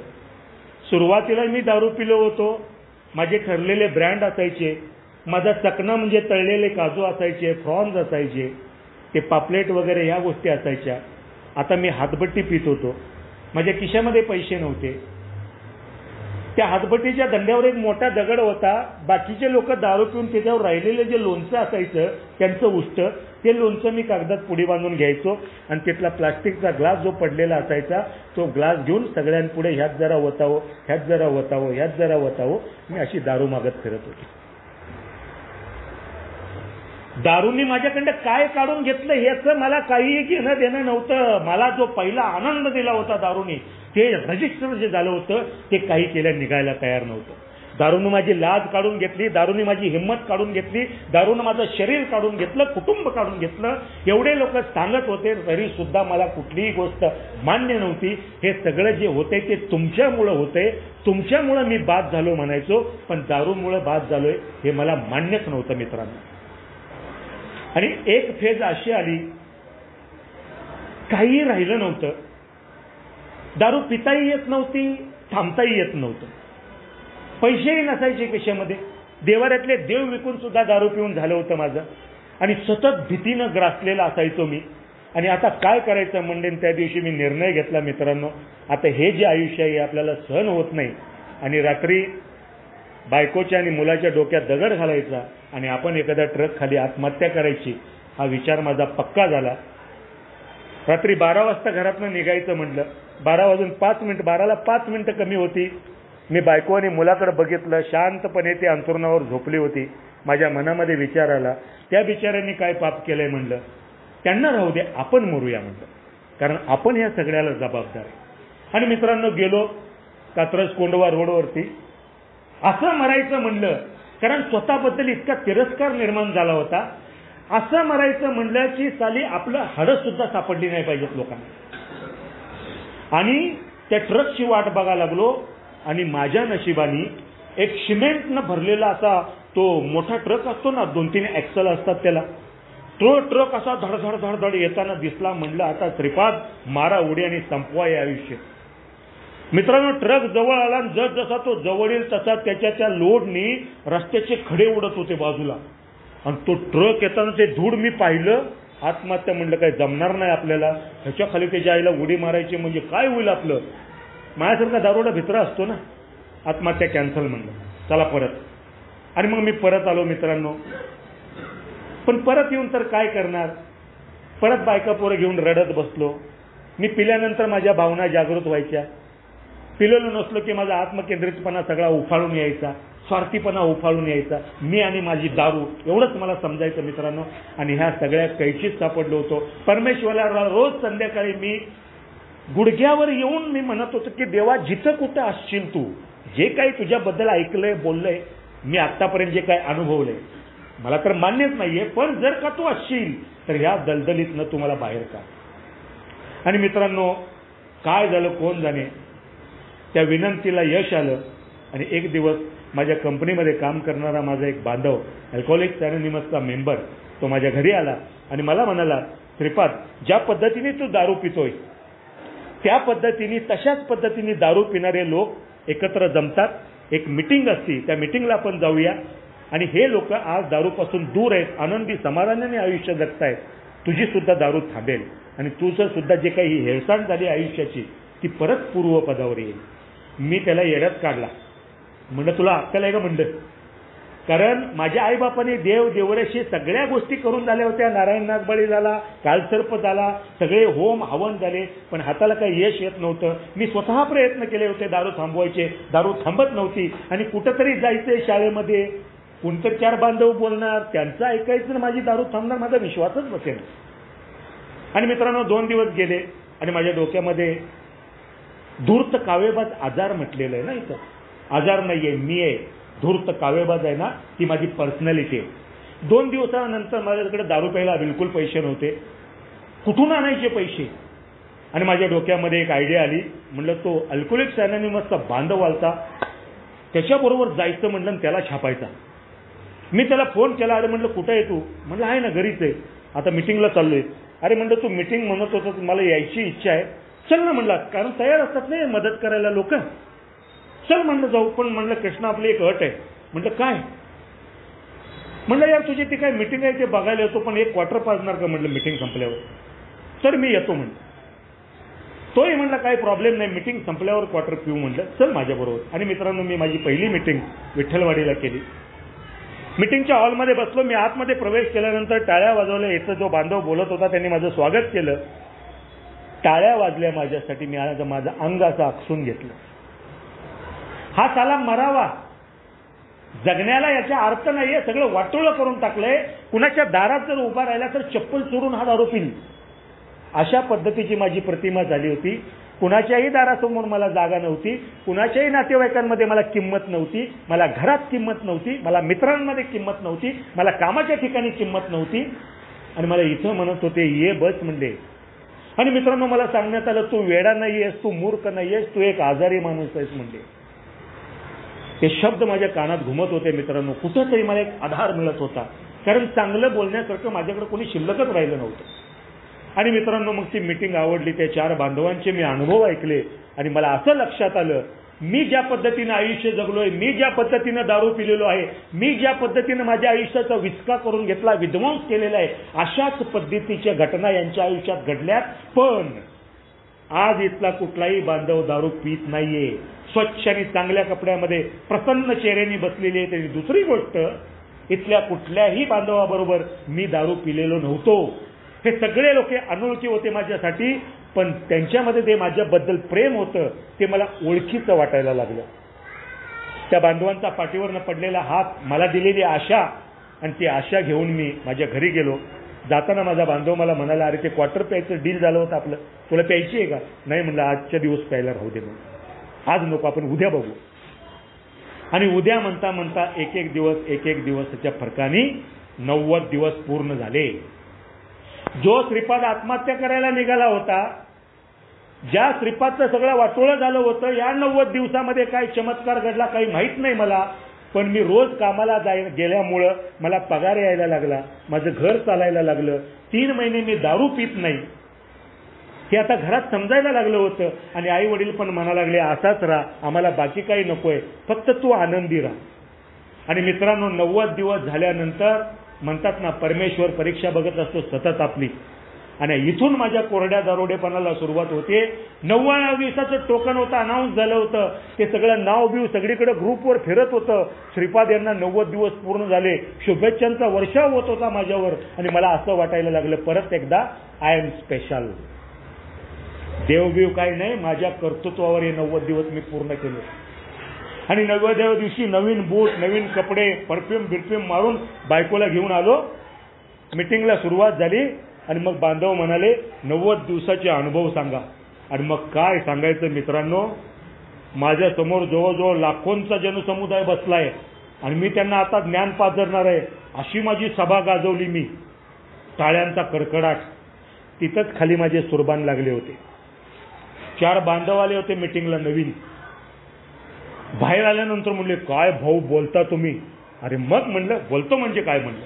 सुरुवातीला मी दारू पिलो होतो. माझे ठरलेले ब्रँड असायचे. माझा चकना म्हणजे तळलेले काजू असायचे, फ्रॉन्स असायचे, ते पापलेट वगैरे ह्या गोष्टी असायच्या. आता मी हातभट्टी पित होतो. माझ्या खिशामध्ये पैसे नव्हते. त्या हातभट्टीच्या दंड्यावर एक मोठा दगड होता. बाकीचे लोक दारू पिऊन त्याच्यावर राहिलेले जे लोणचं असायचं त्यांचं उष्ट, ते लोणचं मी कागदात पुडी बांधून घ्यायचो आणि तिथला प्लास्टिकचा ग्लास जो पडलेला असायचा तो ग्लास घेऊन सगळ्यांपुढे ह्यात जरा वतावं, ह्यात जरा वतावं, ह्यात जरा वतावं, मी अशी दारू मागत फिरत होती. दारूंनी माझ्याकडं काय काढून घेतलं याचं मला काहीही घेणं देणं नव्हतं. मला जो पहिला आनंद दिला होता दारूनी, ते रजिस्टर जे झालं होतं ते काही केल्या निघायला तयार नव्हतं. दारूनं माझी लाज काढून घेतली, दारूने माझी हिंमत काढून घेतली, दारूनं माझं शरीर काढून घेतलं, कुटुंब काढून घेतलं. एवढे लोक सांगत होते तरी सुद्धा मला कुठलीही गोष्ट मान्य नव्हती. हे सगळं जे होते ते तुमच्यामुळं होते, तुमच्यामुळं मी बाद झालो म्हणायचो, पण दारूमुळं बाद झालोय हे मला मान्यच नव्हतं मित्रांनो. आणि एक फेज अशी आली, काही राहिलं नव्हतं. दारू पिताही येत नव्हती, थांबताही येत नव्हतं. पैसेही नसायचे खिशामध्ये. देवाऱ्यातले देव विकून सुद्धा दारू पिऊन झालं होतं माझं. आणि सतत भीतीनं ग्रासलेला असायचो मी. आणि आता काय करायचं म्हणजे त्या दिवशी मी निर्णय घेतला मित्रांनो, आता हे जे आयुष्य आहे आपल्याला सहन होत नाही. आणि रात्री बायकोच्या आणि मुलाच्या डोक्यात दगड घालायचा आणि आपण एखाद्या ट्रक खाली आत्महत्या करायची, हा विचार माझा पक्का झाला. रात्री 12 वाजता घरातनं निघायचं म्हटलं. 12 वाजून 5 मिनिट, 12ला 5 मिनिटं कमी होती. मी बायको आणि मुलाकडे बघितलं. शांतपणे ते अंथरुणावर झोपली होती. माझ्या मनामध्ये विचार आला, त्या बिचाऱ्यांनी काय पाप केलंय म्हणलं. त्यांना राहू दे, आपण मरूया म्हणलं, कारण आपण ह्या सगळ्याला जबाबदार आहे. आणि मित्रांनो गेलो कात्रज कोंडवा रोडवरती. असं मरायचं म्हणलं, कारण स्वतःबद्दल इतका तिरस्कार निर्माण झाला होता. असं मरायचं म्हणलं की साली आपलं हाडं सुद्धा सापडली नाही पाहिजेत लोकांना. आणि त्या ट्रकची वाट बघायला लागलो. आणि माझ्या नशिबाने एक सिमेंटनं भरलेला असा तो मोठा ट्रक असतो ना, 2-3 ॲक्सल असतात त्याला, तो ट्रक असा धडधड धडधड येताना दिसला. म्हणलं आता श्रीपाद मारा उडी आणि संपवा हे आयुष्य. मित्रांनो ट्रक जवळ आला आणि जसा तो जवळ येईल तसा त्याच्या लोडनी रस्त्याचे खडे उडत होते बाजूला. आणि तो ट्रक येताना ते धूळ मी पाहिलं. आत्महत्या म्हणलं काय जमणार नाही आपल्याला, ह्याच्या खाली त्याच्या आईला उडी मारायची म्हणजे काय होईल आपलं. माझ्यासारखा दारोडा भित्रा असतो ना. आत्महत्या कॅन्सल म्हणलं, चला परत. आणि मग मी परत आलो मित्रांनो. पण परत येऊन तर काय करणार, परत बायका पोरं घेऊन रडत बसलो. मी पिल्यानंतर माझ्या भावना जागृत व्हायच्या. पिलेलो नसलो की माझा आत्मकेंद्रितपणा सगळा उफाळून यायचा, स्वार्थीपणा उफाळून यायचा. मी आणि माझी दारू एवढंच मला समजायचं मित्रांनो. आणि ह्या सगळ्या कैचीत सापडलो होतो. परमेश्वराला रोज संध्याकाळी मी गुडघ्यावर येऊन मी म्हणत होतो की देवा जिथं कुठं असशील तू, जे काही तुझ्याबद्दल ऐकलंय बोललंय, मी आतापर्यंत जे काही अनुभवलंय, मला तर मान्यच नाहीये, पण जर का तू असशील तर ह्या दलदलीतनं तुम्हाला बाहेर काढ. आणि मित्रांनो, काय झालं कोण जाणे, त्या विनंतीला यश आलं. आणि एक दिवस माझ्या कंपनीमध्ये काम करणारा माझा एक बांधव, अल्कोहोलिक्स अनोनिमसचा मेंबर, तो माझ्या घरी आला आणि मला म्हणाला, श्रीपाद, ज्या पद्धतीने तू दारू पितोय त्या पद्धतीने, तशाच पद्धतीने दारू पिणारे लोक एकत्र जमतात, एक मिटिंग असती, त्या मिटिंगला आपण जाऊया. आणि हे लोक आज दारूपासून दूर आहेत, आनंदी समाधानाने आयुष्य जगतायत. तुझी सुद्धा दारू थांबेल आणि तुझं सुद्धा जे काही हेळसांड झाली आयुष्याची ती परत पूर्वपदावर येईल. मी त्याला येड्यात काढला. म्हणलं, तुला अक्कल आहे का म्हणलं? कारण माझ्या आईबापाने देव देवऱ्याशी सगळ्या गोष्टी करून झाल्या होत्या. नारायण नागबळी झाला, कालसर्प झाला, सगळे होम हवन झाले, पण हाताला काही यश येत नव्हतं. मी स्वतः प्रयत्न केले होते दारू थांबवायचे, दारू थांबत नव्हती. आणि कुठंतरी जायचंय शाळेमध्ये, कोणतरी चार बांधव बोलणार, त्यांचं ऐकायचं आणि माझी दारू थांबणार, माझा विश्वासच बसेल. आणि मित्रांनो, 2 दिवस गेले आणि माझ्या डोक्यामध्ये धूर्त कावेबाज आजार म्हटलेलं आहे ना. इथं आजार नाहीये, मी आहे. धूर्त कावेबाज आहे ना, ती माझी पर्सनॅलिटी आहे. 2 दिवसानंतर माझ्याकडे दारू प्यायला बिलकुल पैसे नव्हते. कुठून आणायचे पैसे? आणि माझ्या डोक्यामध्ये एक आयडिया आली. म्हणलं, तो अल्कोहोलिक्स अनोनिमसचा बांधव आलता, त्याच्याबरोबर जायचं म्हणलं आणि त्याला छापायचा. मी त्याला फोन केला. अरे म्हणलं, कुठं आहे तू? म्हणलं, आहे ना, घरीच आहे, आता मिटिंगला चाललोय. अरे म्हणलं, तू मिटिंग म्हणत होता, मला यायची इच्छा आहे, चल ना म्हणला. कारण तयार असतात नाही मदत करायला लोक. चल म्हणलं, जाऊ. पण म्हणलं, कृष्णा, आपली एक अट आहे. म्हणलं, काय? म्हणलं, यार तुझी ती काय मिटिंग आहे ते बघायला येतो, पण एक क्वार्टर पाजणार का म्हणलं मिटिंग संपल्यावर? तर मी येतो म्हणलं. तोही म्हणला, काही प्रॉब्लेम नाही, मिटिंग संपल्यावर क्वार्टर पिऊ म्हणलं, चल माझ्याबरोबर. आणि मित्रांनो, मी माझी पहिली मिटिंग विठ्ठलवाडीला केली. मिटिंगच्या हॉलमध्ये बसलो. मी आतमध्ये प्रवेश केल्यानंतर टाळ्या वाजवल्या. इथं जो बांधव बोलत होता त्यांनी माझं स्वागत केलं. टाळ्या वाजल्या माझ्यासाठी. मी आज माझं अंग असं आकसून घेतलं. हा साला मरावा, जगण्याला याचा अर्थ नाहीये, सगळं वाटोळं करून टाकलंय. कुणाच्या दारात जर उभा राहिला तर चप्पल चोरून हा दारू पिल, अशा पद्धतीची माझी प्रतिमा झाली होती. कुणाच्याही दारासमोर मला जागा नव्हती, कुणाच्याही नातेवाईकांमध्ये मला किंमत नव्हती, मला घरात किंमत नव्हती, मला मित्रांमध्ये किंमत नव्हती, मला कामाच्या ठिकाणी किंमत नव्हती. आणि मला इथं म्हणत होते, ये बस म्हणले. आणि मित्रांनो, मला सांगण्यात आलं, तू वेडा नाहीयेस, तू मूर्ख नाहीयेस, तू एक आजारी माणूस आहेस म्हणले. ते शब्द माझ्या कानात घुमत होते. मित्रांनो, कुठंतरी मला एक आधार मिळत होता, कारण चांगलं बोलण्यासारखं माझ्याकडे कोणी शिल्लकच राहिलं नव्हतं. आणि मित्रांनो, मग ती मिटिंग आवडली. त्या 4 बांधवांचे मी अनुभव ऐकले आणि मला असं लक्षात आलं, मी ज्या पद्धतीनं आयुष्य जगलोय, मी ज्या पद्धतीनं दारू पिलेलो आहे, मी ज्या पद्धतीनं माझ्या आयुष्याचा विचका करून घेतला, विध्वंस केलेला आहे, अशाच पद्धतीच्या घटना यांच्या आयुष्यात घडल्यात. पण आज इथला कुठलाही बांधव दारू पित नाहीये, स्वच्छ आणि चांगल्या कपड्यामध्ये प्रसन्न चेहऱ्याने बसलेली आहे. तरी दुसरी गोष्ट, इथल्या कुठल्याही बांधवाबरोबर मी दारू पिलेलो नव्हतो. हे सगळे लोक अनोळखी होते माझ्यासाठी, पण त्यांच्यामध्ये ते माझ्याबद्दल प्रेम होतं, ते मला ओळखीचं वाटायला लागलं. त्या बांधवांचा पाठीवरनं पडलेला हात, मला दिलेली आशा, आणि ती आशा घेऊन मी माझ्या घरी गेलो. जाताना माझा बांधव मला म्हणाला, अरे ते क्वार्टर प्यायचं डील झालं होतं आपलं, तुला प्यायची आहे का? नाही म्हणलं, आजच्या दिवस प्यायला राहू दे म्हणून, आज नको, आपण उद्या बघू. आणि उद्या म्हणता म्हणता एक एक दिवसाच्या फरकाने 90 दिवस पूर्ण झाले. जो श्रीपाद आत्महत्या करायला निघाला होता, ज्या श्रीपादचं सगळं वाटोळं झालं होतं, या 90 दिवसामध्ये काय चमत्कार घडला काही माहित नाही मला. पण मी रोज कामाला गेल्यामुळं मला पगार यायला लागला, माझं घर चालायला लागलं. 3 महिने मी दारू पित नाही हे आता घरात समजायला लागलं होतं. आणि आई वडील पण म्हणा लागले, असाच राहा, आम्हाला बाकी काही नकोय, फक्त तू आनंदी राहा. आणि मित्रांनो, 90 दिवस झाल्यानंतर म्हणतात ना, परमेश्वर परीक्षा बघत असतो सतत आपली. आणि इथून माझ्या कोरड्या दारोडेपणाला सुरुवात होते. 90व्या दिवसाचं टोकन होतं, अनाऊन्स झालं होतं. ते सगळं नाव बिव सगळीकडे ग्रुपवर फिरत होतं. श्रीपाद यांना 90 दिवस पूर्ण झाले, शुभेच्छांचा वर्षाव होत होता माझ्यावर. आणि मला असं वाटायला लागलं, परत एकदा आय एम स्पेशल. देवबीव काही नाही, माझ्या कर्तृत्वावर हे 90 दिवस मी पूर्ण केले. आणि 90व्या दिवशी नवीन बूट, नवीन कपडे, परफ्यूम मारून बायकोला घेऊन आलो. मिटिंगला सुरुवात झाली. आणि मग बांधव म्हणाले, 90 दिवसाचे अनुभव सांगा. आणि मग काय सांगायचं मित्रांनो, माझ्या समोर जवळजवळ लाखोंचा जनसमुदाय बसलाय. आणि मी त्यांना आता ज्ञान पाजरणार आहे अशी माझी सभा गाजवली मी. टाळ्यांचा कडकडाट. तिथंच खाली माझे सुरबान लागले होते. 4 बांधव आले होते मीटिंगला नवीन. बाहेर आल्यानंतर म्हणले, काय भाऊ बोलता तुम्ही? अरे मग म्हणलं, बोलतो म्हणजे काय म्हणलं,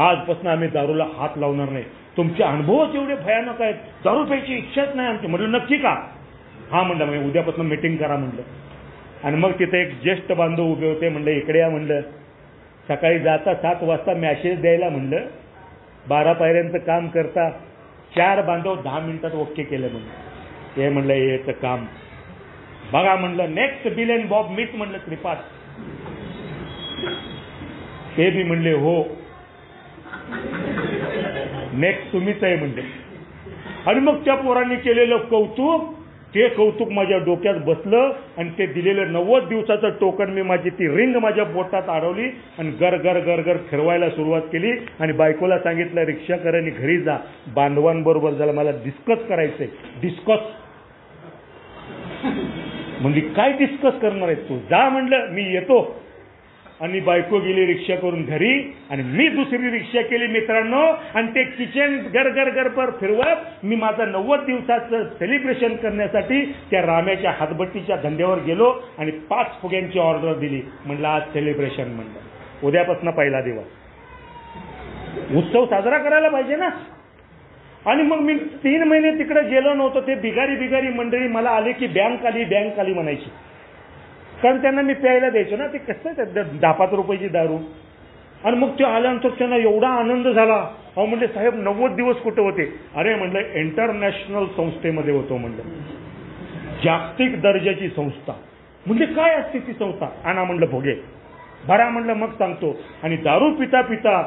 आजपासून आम्ही दारूला हात लावणार नाही. तुमचे अनुभवच एवढे भयानक आहेत, दारू प्यायची इच्छाच नाही आमची. म्हणलं नक्की का? हा म्हणलं, मग उद्यापासून मीटिंग करा म्हणलं. आणि मग तिथे एक ज्येष्ठ बांधव उभे होते. म्हणलं इकडे या म्हणलं. सकाळी जाता 7 वाजता मॅसेज द्यायला म्हणलं 12 पायऱ्यांचं काम करता. 4 बांधव 10 मिनिटात ओके केलं म्हणलं. हे म्हणलं याचं काम बघा म्हणलं. नेक्स्ट बिलेन बॉब मीच म्हणलं त्रिपाठ. ते बी म्हणले हो नेक्स्ट तुम्हीच आहे म्हणले. आणि मग त्या पोरांनी केलेलं कौतुक, ते कौतुक माझ्या डोक्यात बसलं. आणि ते दिलेलं 90 दिवसाचं टोकन मी माझी ती रिंग माझ्या बोटात अडवली आणि गर गर गर गर फिरवायला सुरुवात केली. आणि बायकोला सांगितलं रिक्षा कर आणि घरी जा, बांधवांबरोबर झाला मला डिस्कस करायचंय. डिस्कस म्हणजे काय डिस्कस करणार आहे तू? जा म्हणलं मी येतो. आणि बायको गेली रिक्षा करून घरी आणि मी दुसरी रिक्षा केली मित्रांनो. आणि ते किचन गर गर गर पर फिरवत मी माझा 90 दिवसाचं सेलिब्रेशन करण्यासाठी त्या राम्याच्या हातभट्टीच्या धंद्यावर गेलो आणि 5 फुग्यांची ऑर्डर दिली. म्हणलं आज सेलिब्रेशन म्हणलं, उद्यापासून पहिला दिवस, उत्सव साजरा करायला पाहिजे ना. आणि मग मी 3 महिने तिकडे गेलो नव्हतो. ते बिगारी मंडळी मला आले की बँक आली म्हणायची. कारण त्यांना मी प्यायला द्यायचो ना. ते कसं 10-5 रुपयाची दारू. आणि मग ते आल्यानंतर त्यांना एवढा आनंद झाला. अहो म्हणले साहेब 90 दिवस कुठे होते? अरे म्हणलं इंटरनॅशनल संस्थेमध्ये होतो म्हणलं, जागतिक दर्जाची संस्था. म्हणजे काय असते ती संस्था? आणा म्हणलं भोगे भरा म्हणलं मग सांगतो. आणि दारू पिता पिता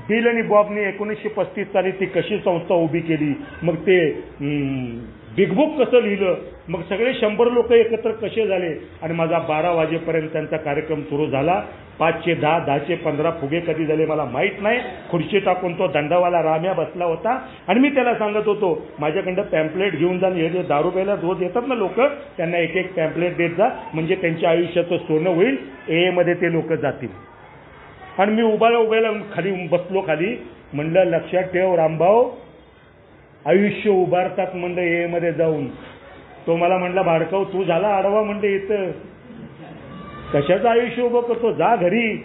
बिल आणि बॉबने 1935 साली ती कशी संस्था उभी केली, मग ते बिग बुक कसं लिहिलं, मग सगळे 100 लोक एकत्र कसे झाले. आणि माझा 12 वाजेपर्यंत त्यांचा कार्यक्रम सुरू झाला. 5चे 10, 10चे 15 फुगे कधी झाले मला माहीत नाही. खुर्ची टाकून तो दंडावाला राम्या बसला होता. आणि मी त्याला सांगत होतो माझ्याकडं पॅम्पलेट घेऊन जा. हे जे दारू प्यायला रोज येतात ना लोक, त्यांना एक एक पॅम्पलेट देत जा, म्हणजे त्यांच्या आयुष्याचं सोनं होईल. मध्ये ते लोक जातील. आणि मी उभ्याला खाली बसलो खाली. म्हणलं लक्षात ठेव रामभाऊ, आयुष्य उभारतात म्हणलं मध्ये जाऊन. तो मला म्हणला भाडकाव तू झाला आडवा म्हणलं इथं कशाचं आयुष्य उभं करतो, जा घरी.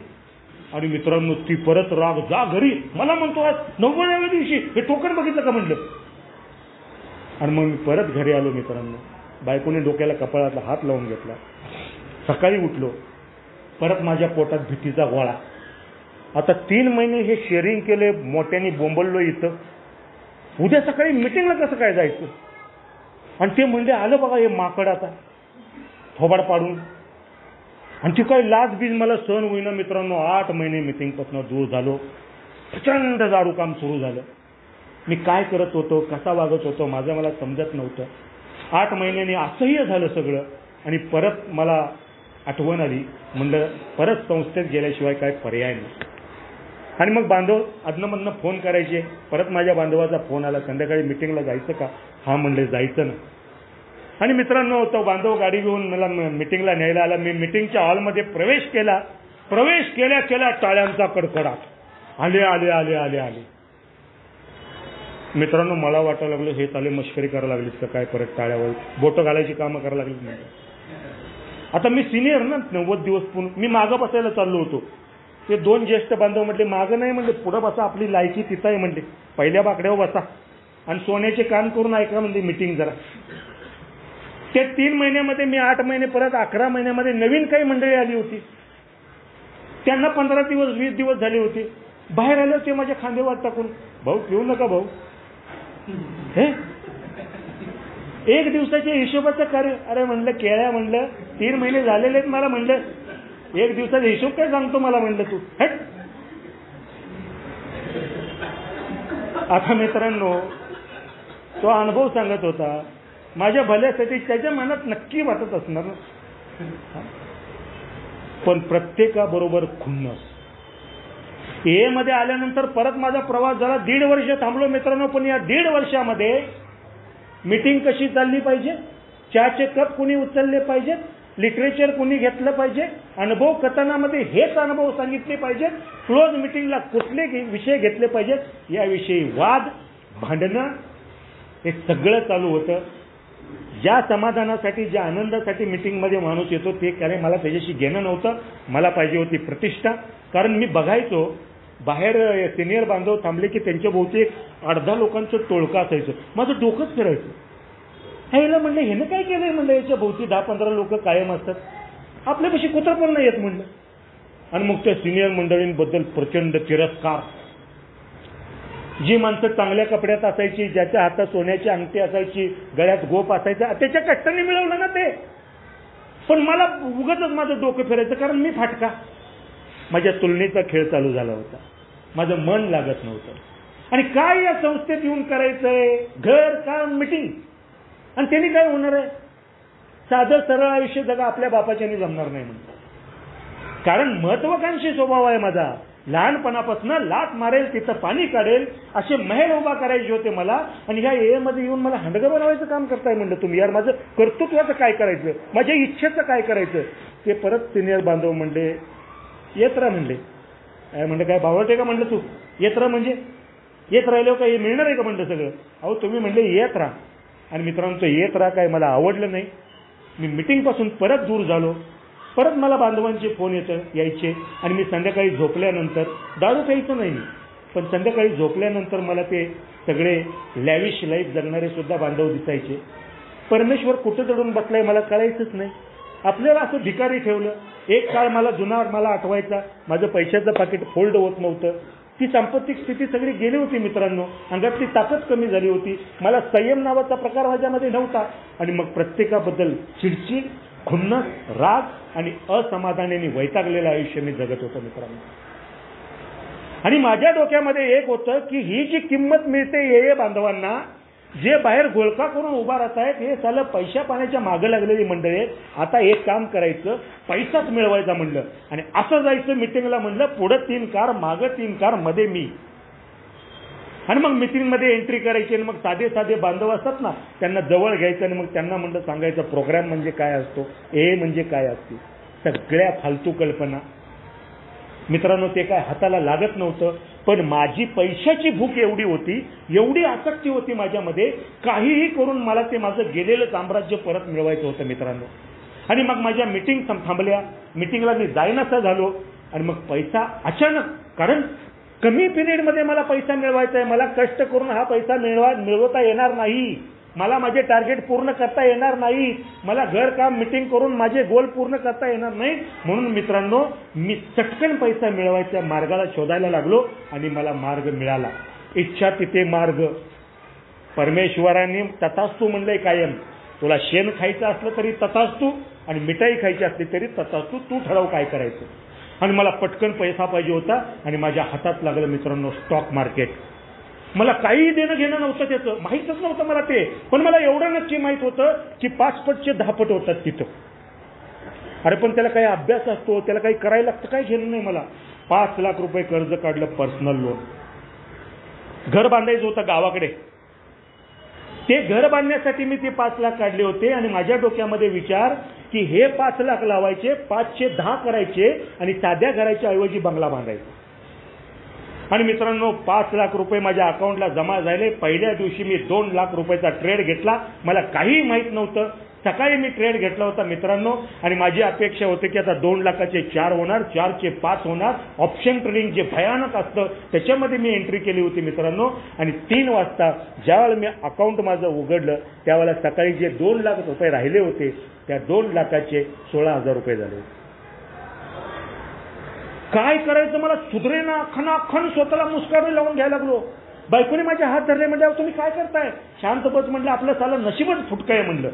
आणि मित्रांनो ती परत राग, जा घरी. मला म्हणतो आज 90व्या दिवशी हे टोकन बघितलं का म्हणलं. आणि मग मी परत घरी आलो मित्रांनो. बायकोने डोक्याला कपाळातला हात लावून घेतला. सकाळी उठलो, परत माझ्या पोटात भीतीचा गोळा. आता 3 महिने हे शेअरिंग केले, मोठ्याने बोंबललो इथं. उद्या सकाळी मिटिंगला कसं काय जायचं? आणि ते म्हणजे आलं बघा हे माकड आता थोबाड पाडून. आणि ती काही लाज बीज मला सहन होईना मित्रांनो. 8 महिने मिटिंगपासून दूर झालो. प्रचंड दारू काम सुरू झालं. मी काय करत होतो, कसा वागत होतो माझं मला समजत नव्हतं. 8 महिन्यांनी असह्य झालं सगळं. आणि परत मला आठवण आली. म्हणलं परत संस्थेत गेल्याशिवाय काय पर्याय नाही. आणि मग बांधव अधनमधनं फोन करायचे. परत माझ्या बांधवाचा फोन आला, संध्याकाळी मिटिंगला जायचं का? हा म्हणले जायचं ना. आणि मित्रांनो तो बांधव गाडी घेऊन मला मिटिंगला न्यायला आला. मी मिटिंगच्या हॉलमध्ये प्रवेश केला. प्रवेश केल्या टाळ्यांचा कडकडाट. आले आले आले आले आले. मित्रांनो मला वाटायला लागलं हे चाले मस्करी करायला लागलीत का काय, परत टाळ्यावर बोटं घालायची कामं करायला लागली. आता मी सिनियर ना, 90 दिवस पूर्ण. मी मागं बसायला चाललो होतो. ते 2 ज्येष्ठ बांधव म्हटले मागं नाही म्हणले, पुढं बसा, आपली लायकी तिथं आहे म्हणले, पहिल्या बाकड्यावर बसा आणि सोन्याचे कान करून ऐका म्हणले मिटिंग जरा. ते 3 महिन्यामध्ये मी 8 महिने, परत 11 महिन्यामध्ये नवीन काही मंडळी आली होती. त्यांना 15 दिवस 20 दिवस झाले होते. बाहेर आलं ते माझ्या खांद्यावर टाकून, भाऊ पिऊ नका भाऊ. हे 1 दिवसाच्या हिशोबाचं कार्य. अरे म्हणलं केळ्या म्हणलं 3 महिने झालेले आहेत मला. म्हणलं 1 दिवसाचा हिशोब काय सांगतो मला म्हणलं तू. हट. आता मित्रांनो तो अनुभव सांगत होता. माझ्या भल्यासाठी त्याच्या मनात नक्की वाटत असणार ना. पण प्रत्येकाबरोबर खुन्नस. मध्ये आल्यानंतर परत माझा प्रवास झाला. 1.5 वर्ष थांबलो मित्रांनो. पण या 1.5 वर्षामध्ये मीटिंग कशी चालली पाहिजे, चहाचे कप कोणी उचलले पाहिजेत, लिटरेचर कोणी घेतलं पाहिजे, अनुभव कथनामध्ये हेच अनुभव सांगितले पाहिजेत, क्लोज मिटिंगला कुठले विषय घेतले पाहिजेत याविषयी वाद भांडणं हे सगळं चालू होतं. ज्या समाधानासाठी ज्या आनंदासाठी मिटिंगमध्ये माणूस येतो ते कारण मला त्याच्याशी घेणं नव्हतं. मला पाहिजे होती प्रतिष्ठा. कारण मी बघायचो बाहेर सिनियर बांधव थांबले की त्यांच्या भोवती एक 8-10 लोकांचं टोळकं असायचं. माझं डोकंच फिरायचं. ह्याला म्हणलं हेनं काय केलंय म्हणलं, याच्या भोवती 10-15 लोक कायम असतात, आपल्यापाशी कुत्र पण नाही येत म्हणलं. आणि मग त्या सिनियर मंडळींबद्दल प्रचंड तिरस्कार. जी माणसं चांगल्या कपड्यात असायची, ज्याच्या हातात सोन्याची अंगठी असायची, गळ्यात गोप असायचा, त्याच्या कष्टाने मिळवलं ना ते. पण मला उगाचच माझं डोकं फिरायचं कारण मी फाटका. माझ्या तुलनेचा खेळ चालू झाला होता. माझं मन लागत नव्हतं. आणि काय या संस्थेत येऊन करायचंय, घर काम मिटिंग, आणि त्यांनी काय होणार आहे. साधं सरळ आयुष्य जगा आपल्या बापाच्याने जमणार नाही म्हणतो. कारण महत्वाकांक्षी स्वभाव आहे माझा. लहानपणापासून लाट मारेल तिथं पाणी काढेल असे महल उभा करायचे होते मला. आणि ह्या एमध्ये येऊन मला हंडगं बनवायचं काम करताय म्हणलं तुम्ही. यार माझं कर्तृत्वाचं काय करायचं, माझ्या इच्छेचं काय करायचं. ते परत सिनियर बांधव म्हणले येत राहा म्हणले. काय म्हणलं काय बावळते का म्हणलं तू, येत राहा म्हणजे येत राहिल्यावर काय मिळणार आहे का म्हणलं सगळं. अहो तुम्ही म्हणले येत राहा. आणि मित्रांनो येत राहा काय मला आवडलं नाही. मी मिटिंगपासून परत दूर झालो. परत मला बांधवांचे फोन यायचे आणि मी संध्याकाळी झोपल्यानंतर, दारू प्यायचं नाही मी, पण संध्याकाळी झोपल्यानंतर मला ते सगळे लॅविश लाईफ जगणारे सुद्धा बांधव दिसायचे. परमेश्वर कुठं दडून बसलाय मला कळायचंच नाही. आपल्याला असं भिकारी ठेवलं. एक काळ मला जुना मला आठवायचा, माझं पैशाचं पाकिट फोल्ड होत नव्हतं. ती सांपत्तिक स्थिती सगळी गेली होती मित्रांनो. अंगातली ताकद कमी झाली होती. मला संयम नावाचा प्रकार माझ्यामध्ये नव्हता. आणि मग प्रत्येकाबद्दल चिडचिड, खुन्नस, राग आणि असमाधानाने वैतागलेलं आयुष्य मी जगत होतो मित्रांनो. आणि माझ्या डोक्यामध्ये एक होतं की ही जी किंमत मिळते ये बांधवांना, जे बाहेर गोळका करून उभा राहत आहेत हे सालं पैशा पाण्याच्या मागं लागलेली मंडळी आहेत. आता एक काम करायचं, पैसाच मिळवायचा म्हणलं आणि असं जायचं मिटिंगला म्हणलं. पुढं 3 कार, मागं 3 कार, मध्ये मी. आणि मग मिटिंगमध्ये एंट्री करायची आणि मग साधे साधे बांधव असतात ना त्यांना जवळ घ्यायचं आणि मग त्यांना म्हणलं सांगायचं प्रोग्राम म्हणजे काय असतो, हे म्हणजे काय असते. सगळ्या फालतू कल्पना मित्रांनो. ते काय हाताला लागत नव्हतं. पण माझी पैशाची भूक एवढी होती, एवढी आसक्ती होती माझ्यामध्ये, काहीही करून मला ते माझं गेलेलं साम्राज्य परत मिळवायचं होतं मित्रांनो. आणि मग माझ्या मिटिंग थांबल्या. मिटिंगला मी जाईनासा झालो. आणि मग पैसा अचानक, कारण कमी पिरियडमध्ये मला पैसा मिळवायचा आहे, मला कष्ट करून हा पैसा मिळवता येणार नाही, मला माझे टार्गेट पूर्ण करता येणार नाही, मला घर काम मिटिंग करून माझे गोल पूर्ण करता येणार नाही. म्हणून मित्रांनो मी चटकन पैसा मिळवायच्या मार्गाला शोधायला लागलो आणि मला मार्ग मिळाला. इच्छा तिथे मार्ग. परमेश्वराने तथास्तु म्हणलंय कायम. तुला शेण खायचं असलं तरी तथास्तु आणि मिठाई खायची असली तरी तथास्तु, तू ठरव काय करायचं. आणि मला पटकन पैसा पाहिजे होता आणि माझ्या हातात लागलं मित्रांनो स्टॉक मार्केट. मला काही देणं घेणं नव्हतं, त्याचं माहीतच नव्हतं मला ते. पण मला एवढं नक्की माहित होतं की 5 पटचे 10 पट होतात तिथं. अरे पण त्याला काही अभ्यास असतो, त्याला काही करायला लागतं, काही घेणं नाही मला. 5 लाख रुपये कर्ज काढलं, पर्सनल लोन. घर बांधायचं होतं गावाकडे. ते घर बांधण्यासाठी मी ते 5 लाख काढले होते. आणि माझ्या डोक्यामध्ये विचार की हे 5 लाख लावायचे, 5चे 10 करायचे आणि साध्या घराच्या ऐवजी बंगला बांधायचा. आणि मित्रांनो 5 लाख रुपये माझ्या अकाउंटला जमा झाले. पहिल्या दिवशी मी 2 लाख रुपयाचा ट्रेड घेतला. मला काही माहीत नव्हतं. सकाळी मी ट्रेड घेतला होता मित्रांनो. आणि माझी अपेक्षा होती की आता 2 लाखाचे 4 होणार, 4चे 5 होणार. ऑप्शन ट्रेडिंग जे भयानक असतं त्याच्यामध्ये मी एंट्री केली होती मित्रांनो. आणि 3 वाजता ज्यावेळेला मी अकाउंट माझं उघडलं त्यावेळेला सकाळी जे 2 लाख रुपये राहिले होते त्या 2 लाखाचे 16,000 रुपये झाले. काय करायचं मला सुधरेना. खणाखण स्वतःला मुस्काडे लावून घ्यायला लागलो. बायकोने माझे हात धरले. म्हणजे तुम्ही काय करताय, शांत बस म्हणलं, आपलं सालं नशीबच फुटकं आहे म्हणलं.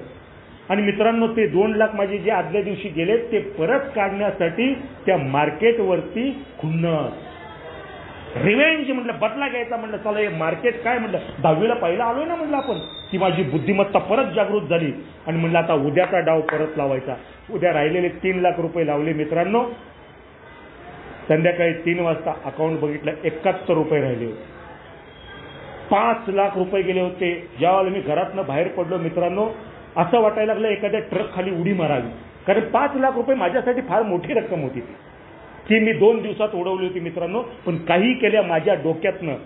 आणि मित्रांनो ते 2 लाख माझे जे आदल्या दिवशी गेले ते परत काढण्यासाठी त्या मार्केटवरती खुन्नस, रिव्हेंज म्हणलं, बदला घ्यायचा म्हणलं. चला हे मार्केट काय म्हणलं, 10वीला पहिला आलोय ना म्हणलं आपण. ती माझी बुद्धिमत्ता परत जागृत झाली. आणि म्हणलं आता उद्याचा डाव परत लावायचा. उद्या राहिलेले 3 लाख रुपये लावले मित्रांनो. संध्याकाळी 3 वाजता अकाउंट बघितलं, 71 रुपये राहिले. 5 लाख रुपये गेले होते. ज्यावेळेला मी घरातनं बाहेर पडलो मित्रांनो असं वाटायला लागलं एखाद्या ट्रक खाली उडी मारावी. कारण 5 लाख रुपये माझ्यासाठी फार मोठी रक्कम होती ती मी 2 दिवसात उडवली होती मित्रांनो. पण काही केल्या माझ्या डोक्यातनं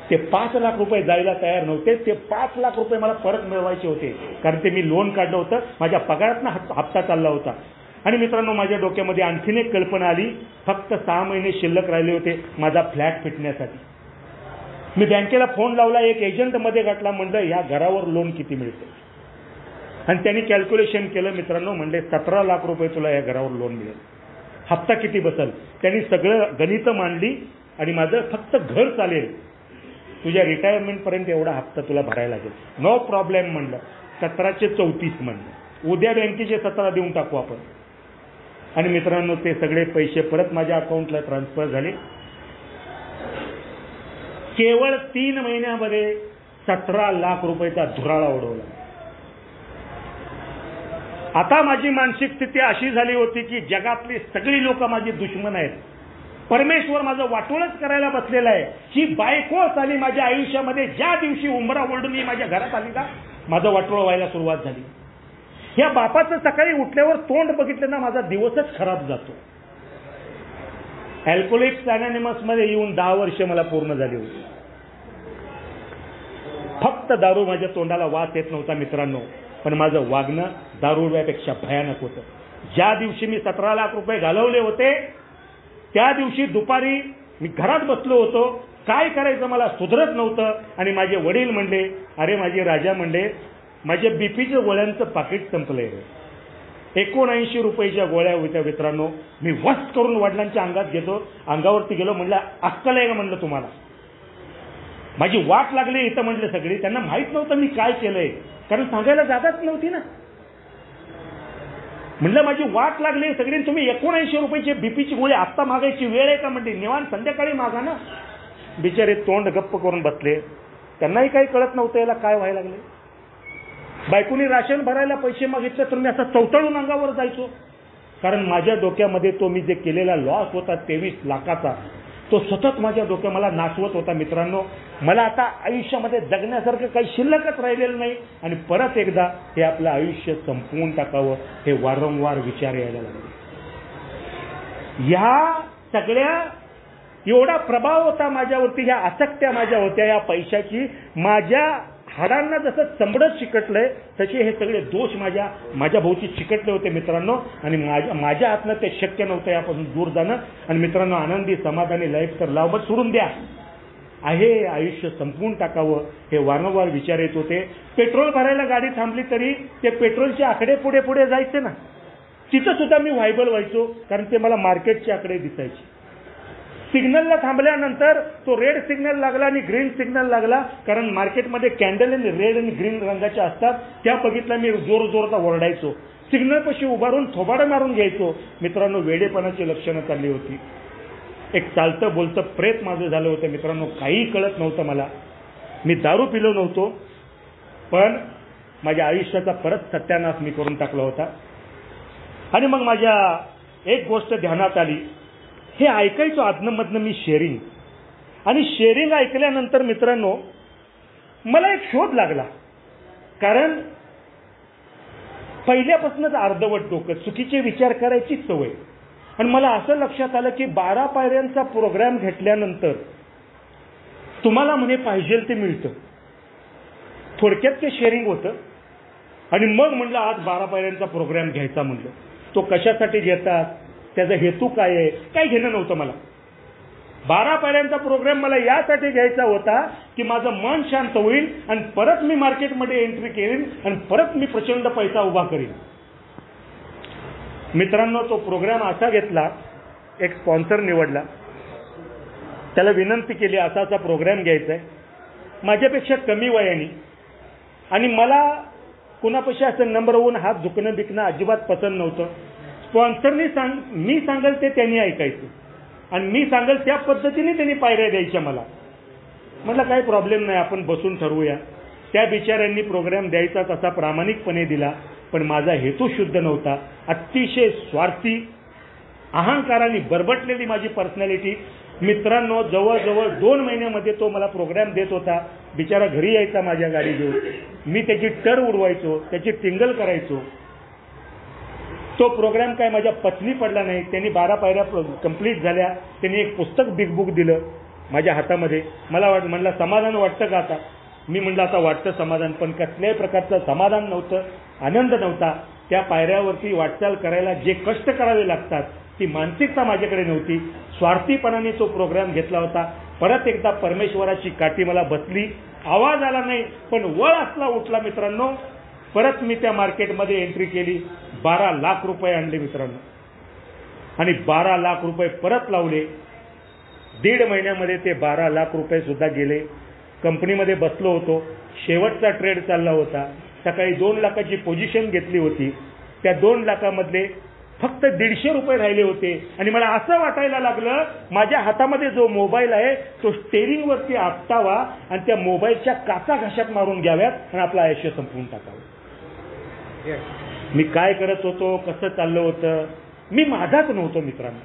ते 5 लाख रुपये जायला तयार नव्हते. ते 5 लाख रुपये मला परत मिळवायचे होते, कारण ते मी लोन काढलं होतं. माझ्या पगारातनं हप्ता चालला होता. आणि मित्रांनो, माझ्या डोक्यामध्ये आणखीन एक कल्पना आली. फक्त 6 महिने शिल्लक राहिले होते माझा फ्लॅट फिटण्यासाठी. मी बँकेला फोन लावला, एक एजंट मध्ये गाठला. म्हणलं या घरावर लोन किती मिळते, आणि त्यांनी कॅल्क्युलेशन केलं मित्रांनो. म्हणले 17 लाख रुपये तुला या घरावर लोन मिळेल. हप्ता किती बसल, त्यांनी सगळं गणितं मांडली. आणि माझं फक्त घर चालेल, तुझ्या रिटायरमेंट पर्यंत एवढा हप्ता तुला भरायला लागेल. नो प्रॉब्लेम म्हणलं. 1734 म्हणलं. उद्या बँकेचे 17 देऊन टाकू आपण. आणि मित्रांनो, ते सगळे पैसे परत माझ्या अकाउंटला ट्रान्सफर झाले. केवळ 3 महिन्यामध्ये 17 लाख रुपयाचा धुराळा उडवला. आता माझी मानसिक स्थिती अशी झाली होती की जगातली सगळी लोक माझी दुश्मन आहेत. परमेश्वर माझं वाटोळच करायला बसलेला आहे. ही बायकोच आली माझ्या आयुष्यामध्ये. ज्या दिवशी उंबरा ओढून ही माझ्या घरात आली का, माझं वाटोळ व्हायला सुरुवात झाली. ह्या बापाचं सकाळी उठल्यावर तोंड बघितलं ना, माझा दिवसच खराब जातो. अल्कोहोलिक्स अनॉनिमस मध्ये येऊन 10 वर्ष मला पूर्ण झाली होती. फक्त दारू माझ्या तोंडाला वास येत नव्हता मित्रांनो, पण माझं वागणं दारुड्यापेक्षा भयानक होतं. ज्या दिवशी मी 17 लाख रुपये घालवले होते, त्या दिवशी दुपारी मी घरात बसलो होतो. काय करायचं मला सुधरत नव्हतं. आणि माझे वडील म्हणले, अरे माझे राजा म्हणले, माझ्या बीपीच्या गोळ्यांचं पाकिट संपलंय. 79 रुपयाच्या गोळ्या होत्या मित्रांनो. मी वस्त करून वडिलांच्या अंगात घेतो, अंगावरती गेलो. म्हणलं अक्कल आहे का म्हणलं तुम्हाला, माझी वाट लागली इथं म्हणले सगळी. त्यांना माहित नव्हतं मी काय केलंय, कारण सांगायला जागाच नव्हती ना. म्हणलं माझी वाट लागली सगळी, तुम्ही 79 रुपयाची बीपीची गोळी आत्ता मागायची वेळ आहे का म्हणली. निवांत संध्याकाळी मागा ना. बिचारे तोंड गप्प करून बसले. त्यांनाही काही कळत नव्हतं याला काय व्हायला लागले. बायकोनी राशन भरायला पैसे मागितले तर मी असं चवतळून अंगावर जायचो, कारण माझ्या डोक्यामध्ये तो मी जे केलेला लॉस होता 23 लाखाचा, तो सतत माझ्या डोक्यात मला नाचवत होता मित्रांनो. मला आता आयुष्यामध्ये जगण्यासारखं काही शिल्लकच राहिलेलं नाही. आणि परत एकदा हे आपलं आयुष्य संपवून टाकावं हे वारंवार विचार यायला लागले. ह्या सगळ्या एवढा प्रभाव होता माझ्यावरती, ह्या आसक्त्या माझ्या होत्या या पैशाची. माझ्या हाडांना जसं चंबडच चिकटलंय तसे हे सगळे दोष माझ्या भोवती चिकटले होते मित्रांनो. आणि माझ्या हातनं ते शक्य नव्हतं यापासून दूर जाणं. आणि मित्रांनो, आनंदी समाधानी लाईफ तर लावबत सोडून द्या, आहे आयुष्य संपवून टाकावं हे वारंवार विचार येत होते. पेट्रोल भरायला गाडी थांबली तरी ते पेट्रोलचे आकडे पुढे पुढे जायचे ना, तिथं सुद्धा मी व्हायबल व्हायचो, कारण ते मला मार्केटचे आकडे दिसायचे. सिग्नलला थांबल्यानंतर तो रेड सिग्नल लागला आणि ग्रीन सिग्नल लागला, कारण मार्केटमध्ये कॅन्डल आणि रेड आणि ग्रीन रंगाच्या असतात, त्या बघितला मी जोर जोरचा ओरडायचो. सिग्नल पाशी उभारून थोबाडं मारून घ्यायचो. मित्रांनो, वेडेपणाची लक्षणं चालली होती. एक चालतं बोलतं प्रेत माझं झालं होतं मित्रांनो. काही कळत नव्हतं मला. मी दारू पिलो नव्हतो, पण माझ्या आयुष्याचा परत सत्यानाश मी करून टाकला होता. आणि मग माझ्या एक गोष्ट ध्यानात आली. हे ऐकायचो आधनमधनं मी शेअरिंग, आणि शेअरिंग ऐकल्यानंतर मित्रांनो मला एक शोध लागला. कारण पहिल्यापासूनच अर्धवट डोकं, चुकीचे विचार करायची सवय. आणि मला असं लक्षात आलं की 12 पायऱ्यांचा प्रोग्राम घेतल्यानंतर तुम्हाला म्हणे पाहिजे ते मिळतं. थोडक्यात ते शेअरिंग होतं. आणि मग म्हणलं आज 12 पायऱ्यांचा प्रोग्राम घ्यायचा म्हणलं. तो कशासाठी घेतात, त्याचा हेतू काय आहे, काय घेणं नव्हतं मला. 12 पायऱ्यांचा प्रोग्राम मला यासाठी घ्यायचा होता की माझं मन शांत होईल आणि परत मी मार्केटमध्ये एंट्री केलीन आणि परत मी प्रचंड पैसा उभा करीन. मित्रांनो, तो प्रोग्राम असा घेतला, एक स्पॉन्सर निवडला, त्याला विनंती केली असा प्रोग्राम घ्यायचा आहे, माझ्यापेक्षा कमी वयाने, आणि मला कुणापेक्षा असं नंबर होऊन हात झुकणं बिकणं अजिबात पसंत नव्हतं. स्पॉन्सरनी मी सांगेल ते त्यांनी ऐकायचं आणि मी सांगेल त्या पद्धतीने त्यांनी पायऱ्या द्यायच्या मला. म्हटलं काही प्रॉब्लेम नाही, आपण बसून ठरवूया. त्या बिचाऱ्यांनी प्रोग्राम द्यायचा तसा प्रामाणिकपणे दिला, पण माझा हेतू शुद्ध नव्हता. अतिशय स्वार्थी, अहंकाराने बरबटलेली माझी पर्सनॅलिटी. मित्रांनो, जवळजवळ 2 महिन्यामध्ये तो मला प्रोग्राम देत होता. बिचारा घरी यायचा माझ्या गाडी घेऊन, मी त्याची टर उडवायचो, त्याची टिंगल करायचो. तो प्रोग्राम काय माझ्या पत्नी पडला नाही. त्यांनी 12 पायऱ्या कंप्लीट झाल्या. त्यांनी एक पुस्तक बिग बुक दिलं माझ्या हातामध्ये. मला म्हणलं समाधान वाटतं का आता? मी म्हणलं आता वाटतं समाधान, पण कसल्याही प्रकारचं समाधान नव्हतं, आनंद नव्हता. त्या पायऱ्यावरती वाटचाल करायला जे कष्ट करावे लागतात ती मानसिकता माझ्याकडे नव्हती. स्वार्थीपणाने तो प्रोग्राम घेतला होता. परत एकदा परमेश्वराची काठी मला बसली. आवाज आला नाही, पण वळ असला उठला मित्रांनो. परत मी त्या मार्केटमध्ये एंट्री केली. 12 लाख रुपये आणले मित्रांनो, आणि 12 लाख रुपये परत लावले. 1.5 महिन्यामध्ये ते 12 लाख रुपये सुद्धा गेले. कंपनीमध्ये बसलो होतो. शेवटचा ट्रेड चालला होता. सकाळी 2 लाखाची पोझिशन घेतली होती. त्या 2 लाखामधले फक्त 150 रुपये राहिले होते. आणि मला असं वाटायला लागलं माझ्या हातामध्ये जो मोबाईल आहे तो स्टेरिंगवरती आपटावा आणि त्या मोबाईलच्या काचा घशात मारून घ्याव्यात आणि आपलं आयुष्य संपवून टाकावं. मी काय करत होतो, कसं चाललं होतं, मी माझाच नव्हतो मित्रांनो.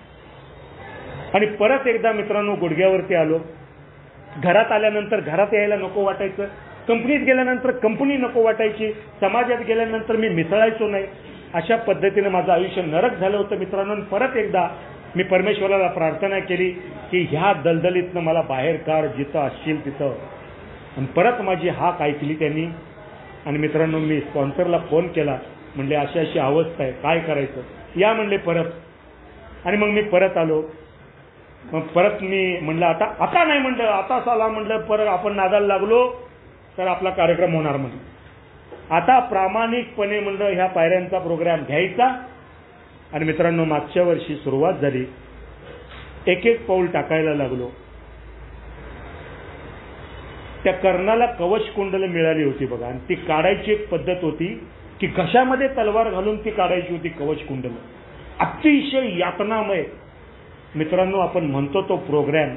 आणि परत एकदा मित्रांनो गुडघ्यावरती आलो. घरात आल्यानंतर घरात यायला नको वाटायचं. कंपनीत गेल्यानंतर कंपनी नको वाटायची. समाजात गेल्यानंतर मी मिसळायचो नाही. अशा पद्धतीने माझं आयुष्य नरक झालं होतं मित्रांनो. परत एकदा मी परमेश्वराला प्रार्थना केली की ह्या दलदलीतनं मला बाहेर काढ, जिथं असशील तिथं. आणि परत माझी हाक ऐकली त्यांनी. आणि मित्रांनो मी स्पॉन्सरला फोन केला. म्हणले अशी अशी अवस्था आहे, काय करायचं, या म्हणले परत. आणि मग मी परत आलो. मग परत मी म्हणलं आता नाही म्हणलं, आता साला म्हणलं परत आपण नादाला लागलो तर आपला कार्यक्रम होणार म्हणलं. आता प्रामाणिकपणे म्हणलं ह्या पायऱ्यांचा प्रोग्राम घ्यायचा. आणि मित्रांनो मागच्या वर्षी सुरुवात झाली. एक एक पाऊल टाकायला लागलो. त्या कर्णाला कवच कुंडल मिळाली होती बघा, आणि ती काढायची एक पद्धत होती की घशामध्ये तलवार घालून ती काढायची होती कवच कुंडल. अतिशय यातनामय मित्रांनो. आपण म्हणतो तो प्रोग्राम,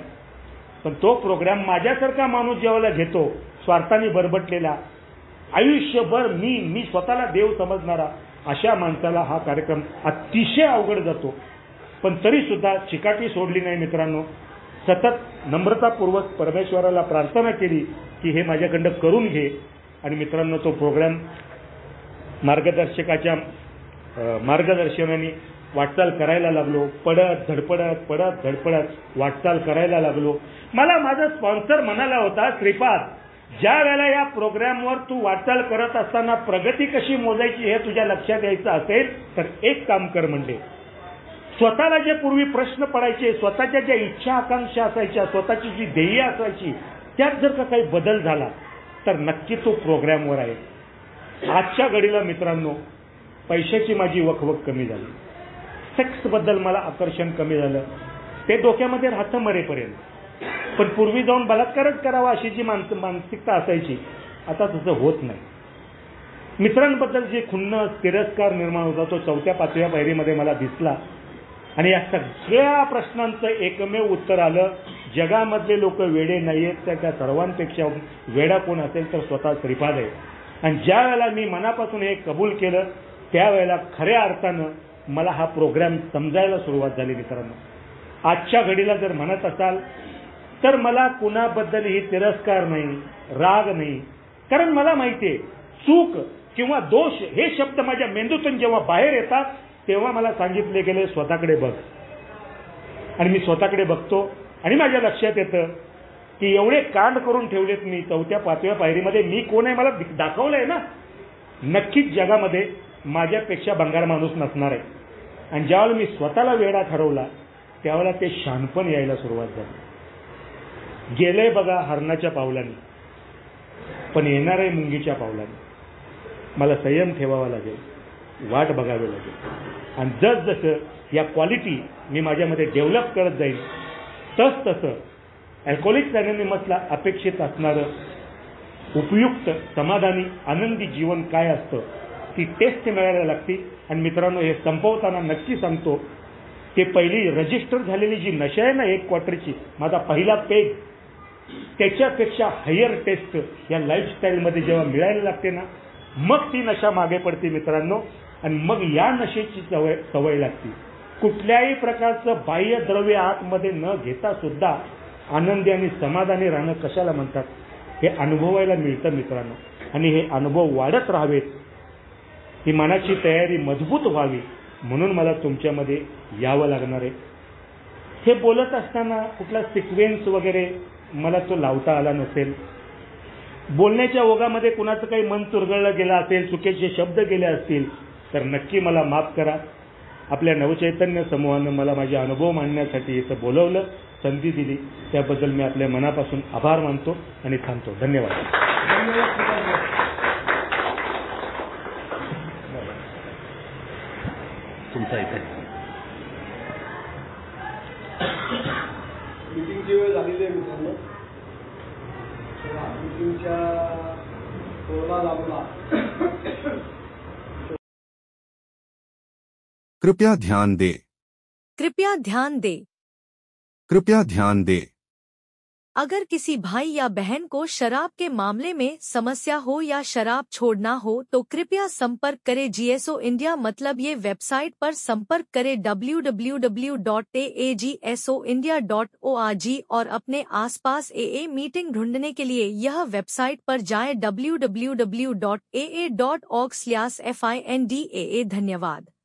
पण तो प्रोग्राम माझ्यासारखा माणूस जेव्हा घेतो, स्वार्थाने बरबटलेला, आयुष्यभर मी स्वतःला देव समजणारा, अशा माणसाला हा कार्यक्रम अतिशय अवघड जातो. पण तरी सुद्धा चिकाटी सोडली नाही मित्रांनो. सतत नम्रतापूर्वक परमेश्वराला प्रार्थना केली की हे माझ्याकडं करून घे. आणि मित्रांनो तो प्रोग्राम मार्गदर्शकाच्या मार्गदर्शनाने वाटचाल करायला लागलो. पडत धडपडत वाटचाल करायला लागलो. मला माझा स्पॉन्सर म्हणाला होता, श्रीपाद, ज्या वेळेला या प्रोग्रामवर तू वाटचाल करत असताना प्रगती कशी मोजायची हे तुझ्या लक्षात यायचं असेल तर एक काम कर म्हणले. स्वतःला जे पूर्वी प्रश्न पडायचे, स्वतःच्या ज्या इच्छा आकांक्षा असायच्या, स्वतःची जी ध्येय असायची, त्यात जर का काही बदल झाला तर नक्की तो प्रोग्रामवर आहे. आजच्या घडीला मित्रांनो पैशाची माझी वकवक कमी झाली. सेक्सबद्दल मला आकर्षण कमी झालं. ते डोक्यामध्ये राहतं मरेपर्यंत. पण पूर्वी जाऊन बलात्कारच करावा अशी जी मानसिकता असायची, आता तसं होत नाही. मित्रांबद्दल जे खुन्नस, तिरस्कार निर्माण होता तो 4-5व्या पायरीमध्ये मला दिसला. आणि या सगळ्या प्रश्नांचं एकमेव उत्तर आलं, जगामधले लोक वेडे नाहीयेत, त्या सर्वांपेक्षा वेडा कोण असेल तर स्वतः श्रीपाद आहे. आणि ज्या वेळेला मी मनापासून हे कबूल केलं त्यावेळेला खऱ्या अर्थानं मला हा प्रोग्राम समजायला सुरुवात झाली. मित्रांनो आजच्या घडीला जर म्हणत असाल तर मला कुणाबद्दलही तिरस्कार नाही, राग नाही. कारण मला माहिती आहे चूक किंवा दोष हे शब्द माझ्या मेंदूतून जेव्हा बाहेर येतात तेव्हा मला सांगितले गेले स्वतःकडे बघ. आणि मी स्वतःकडे बघतो आणि माझ्या लक्षात येतं की एवढे कांड करून ठेवलेत मी 4-5व्या पायरीमध्ये. मी कोण आहे मला दाखवलंय ना. नक्कीच जगामध्ये माझ्यापेक्षा भंगार माणूस नसणार आहे. आणि ज्यावेळेला मी स्वतःला वेडा ठरवला त्यावेळेला ते शहाणपण यायला सुरुवात झाली. गेलंय बघा हरणाच्या पावलाने, पण येणार आहे मुंगीच्या पावलाने. मला संयम ठेवावा लागेल, वाट बघावी लागेल. आणि जसजसं या क्वालिटी मी माझ्यामध्ये डेव्हलप करत जाईल तसं अल्कोहोलिक्स अनोनिमसला अपेक्षित असणारं उपयुक्त, समाधानी, आनंदी जीवन काय असतं ती टेस्ट मिळायला लागते. आणि मित्रांनो हे संपवताना नक्की सांगतो ते पहिली रजिस्टर झालेली जी नशा आहे ना 1 क्वार्टरची, माझा पहिला पेग, त्याच्यापेक्षा हायर टेस्ट या लाईफस्टाईलमध्ये जेव्हा मिळायला लागते ना मग ती नशा मागे पडते मित्रांनो. आणि मग या नशेची सवय लागते. कुठल्याही प्रकारचं बाह्य द्रव्य आतमध्ये न घेता सुद्धा आनंदी आणि समाधानी राहणं कशाला म्हणतात हे अनुभवायला मिळतं मित्रांनो. आणि हे अनुभव वाढत राहावेत, ही मनाची तयारी मजबूत व्हावी म्हणून मला तुमच्यामध्ये यावं लागणार आहे. हे बोलत असताना कुठला सिक्वेन्स वगैरे मला तो लावता आला नसेल. बोलण्याच्या ओघामध्ये कुणाचं काही मन चुरगळलं गेलं असेल, चुकीचे शब्द गेले असतील तर नक्की मला माफ करा. आपल्या नवचैतन्य समूहानं मला माझे अनुभव मांडण्यासाठी इथं बोलवलं, संधी दिली, त्याबद्दल मी आपल्या मनापासून आभार मानतो आणि थांबतो. धन्यवाद. तुमचा इथे मीटिंगची वेळ झालेली आहे मित्रांनो. मीटिंगच्या कोरोना लागला. कृपया ध्यान दें. कृपया ध्यान दें. कृपया ध्यान दें. अगर किसी भाई या बहन को शराब के मामले में समस्या हो या शराब छोड़ना हो तो कृपया संपर्क करें जीएसओ इंडिया, मतलब ये वेबसाइट पर संपर्क करें www.agsoindia.org और अपने आसपास AA मीटिंग ढूंढने के लिए यह वेबसाइट पर जाएं www.aa.org/findaa. धन्यवाद.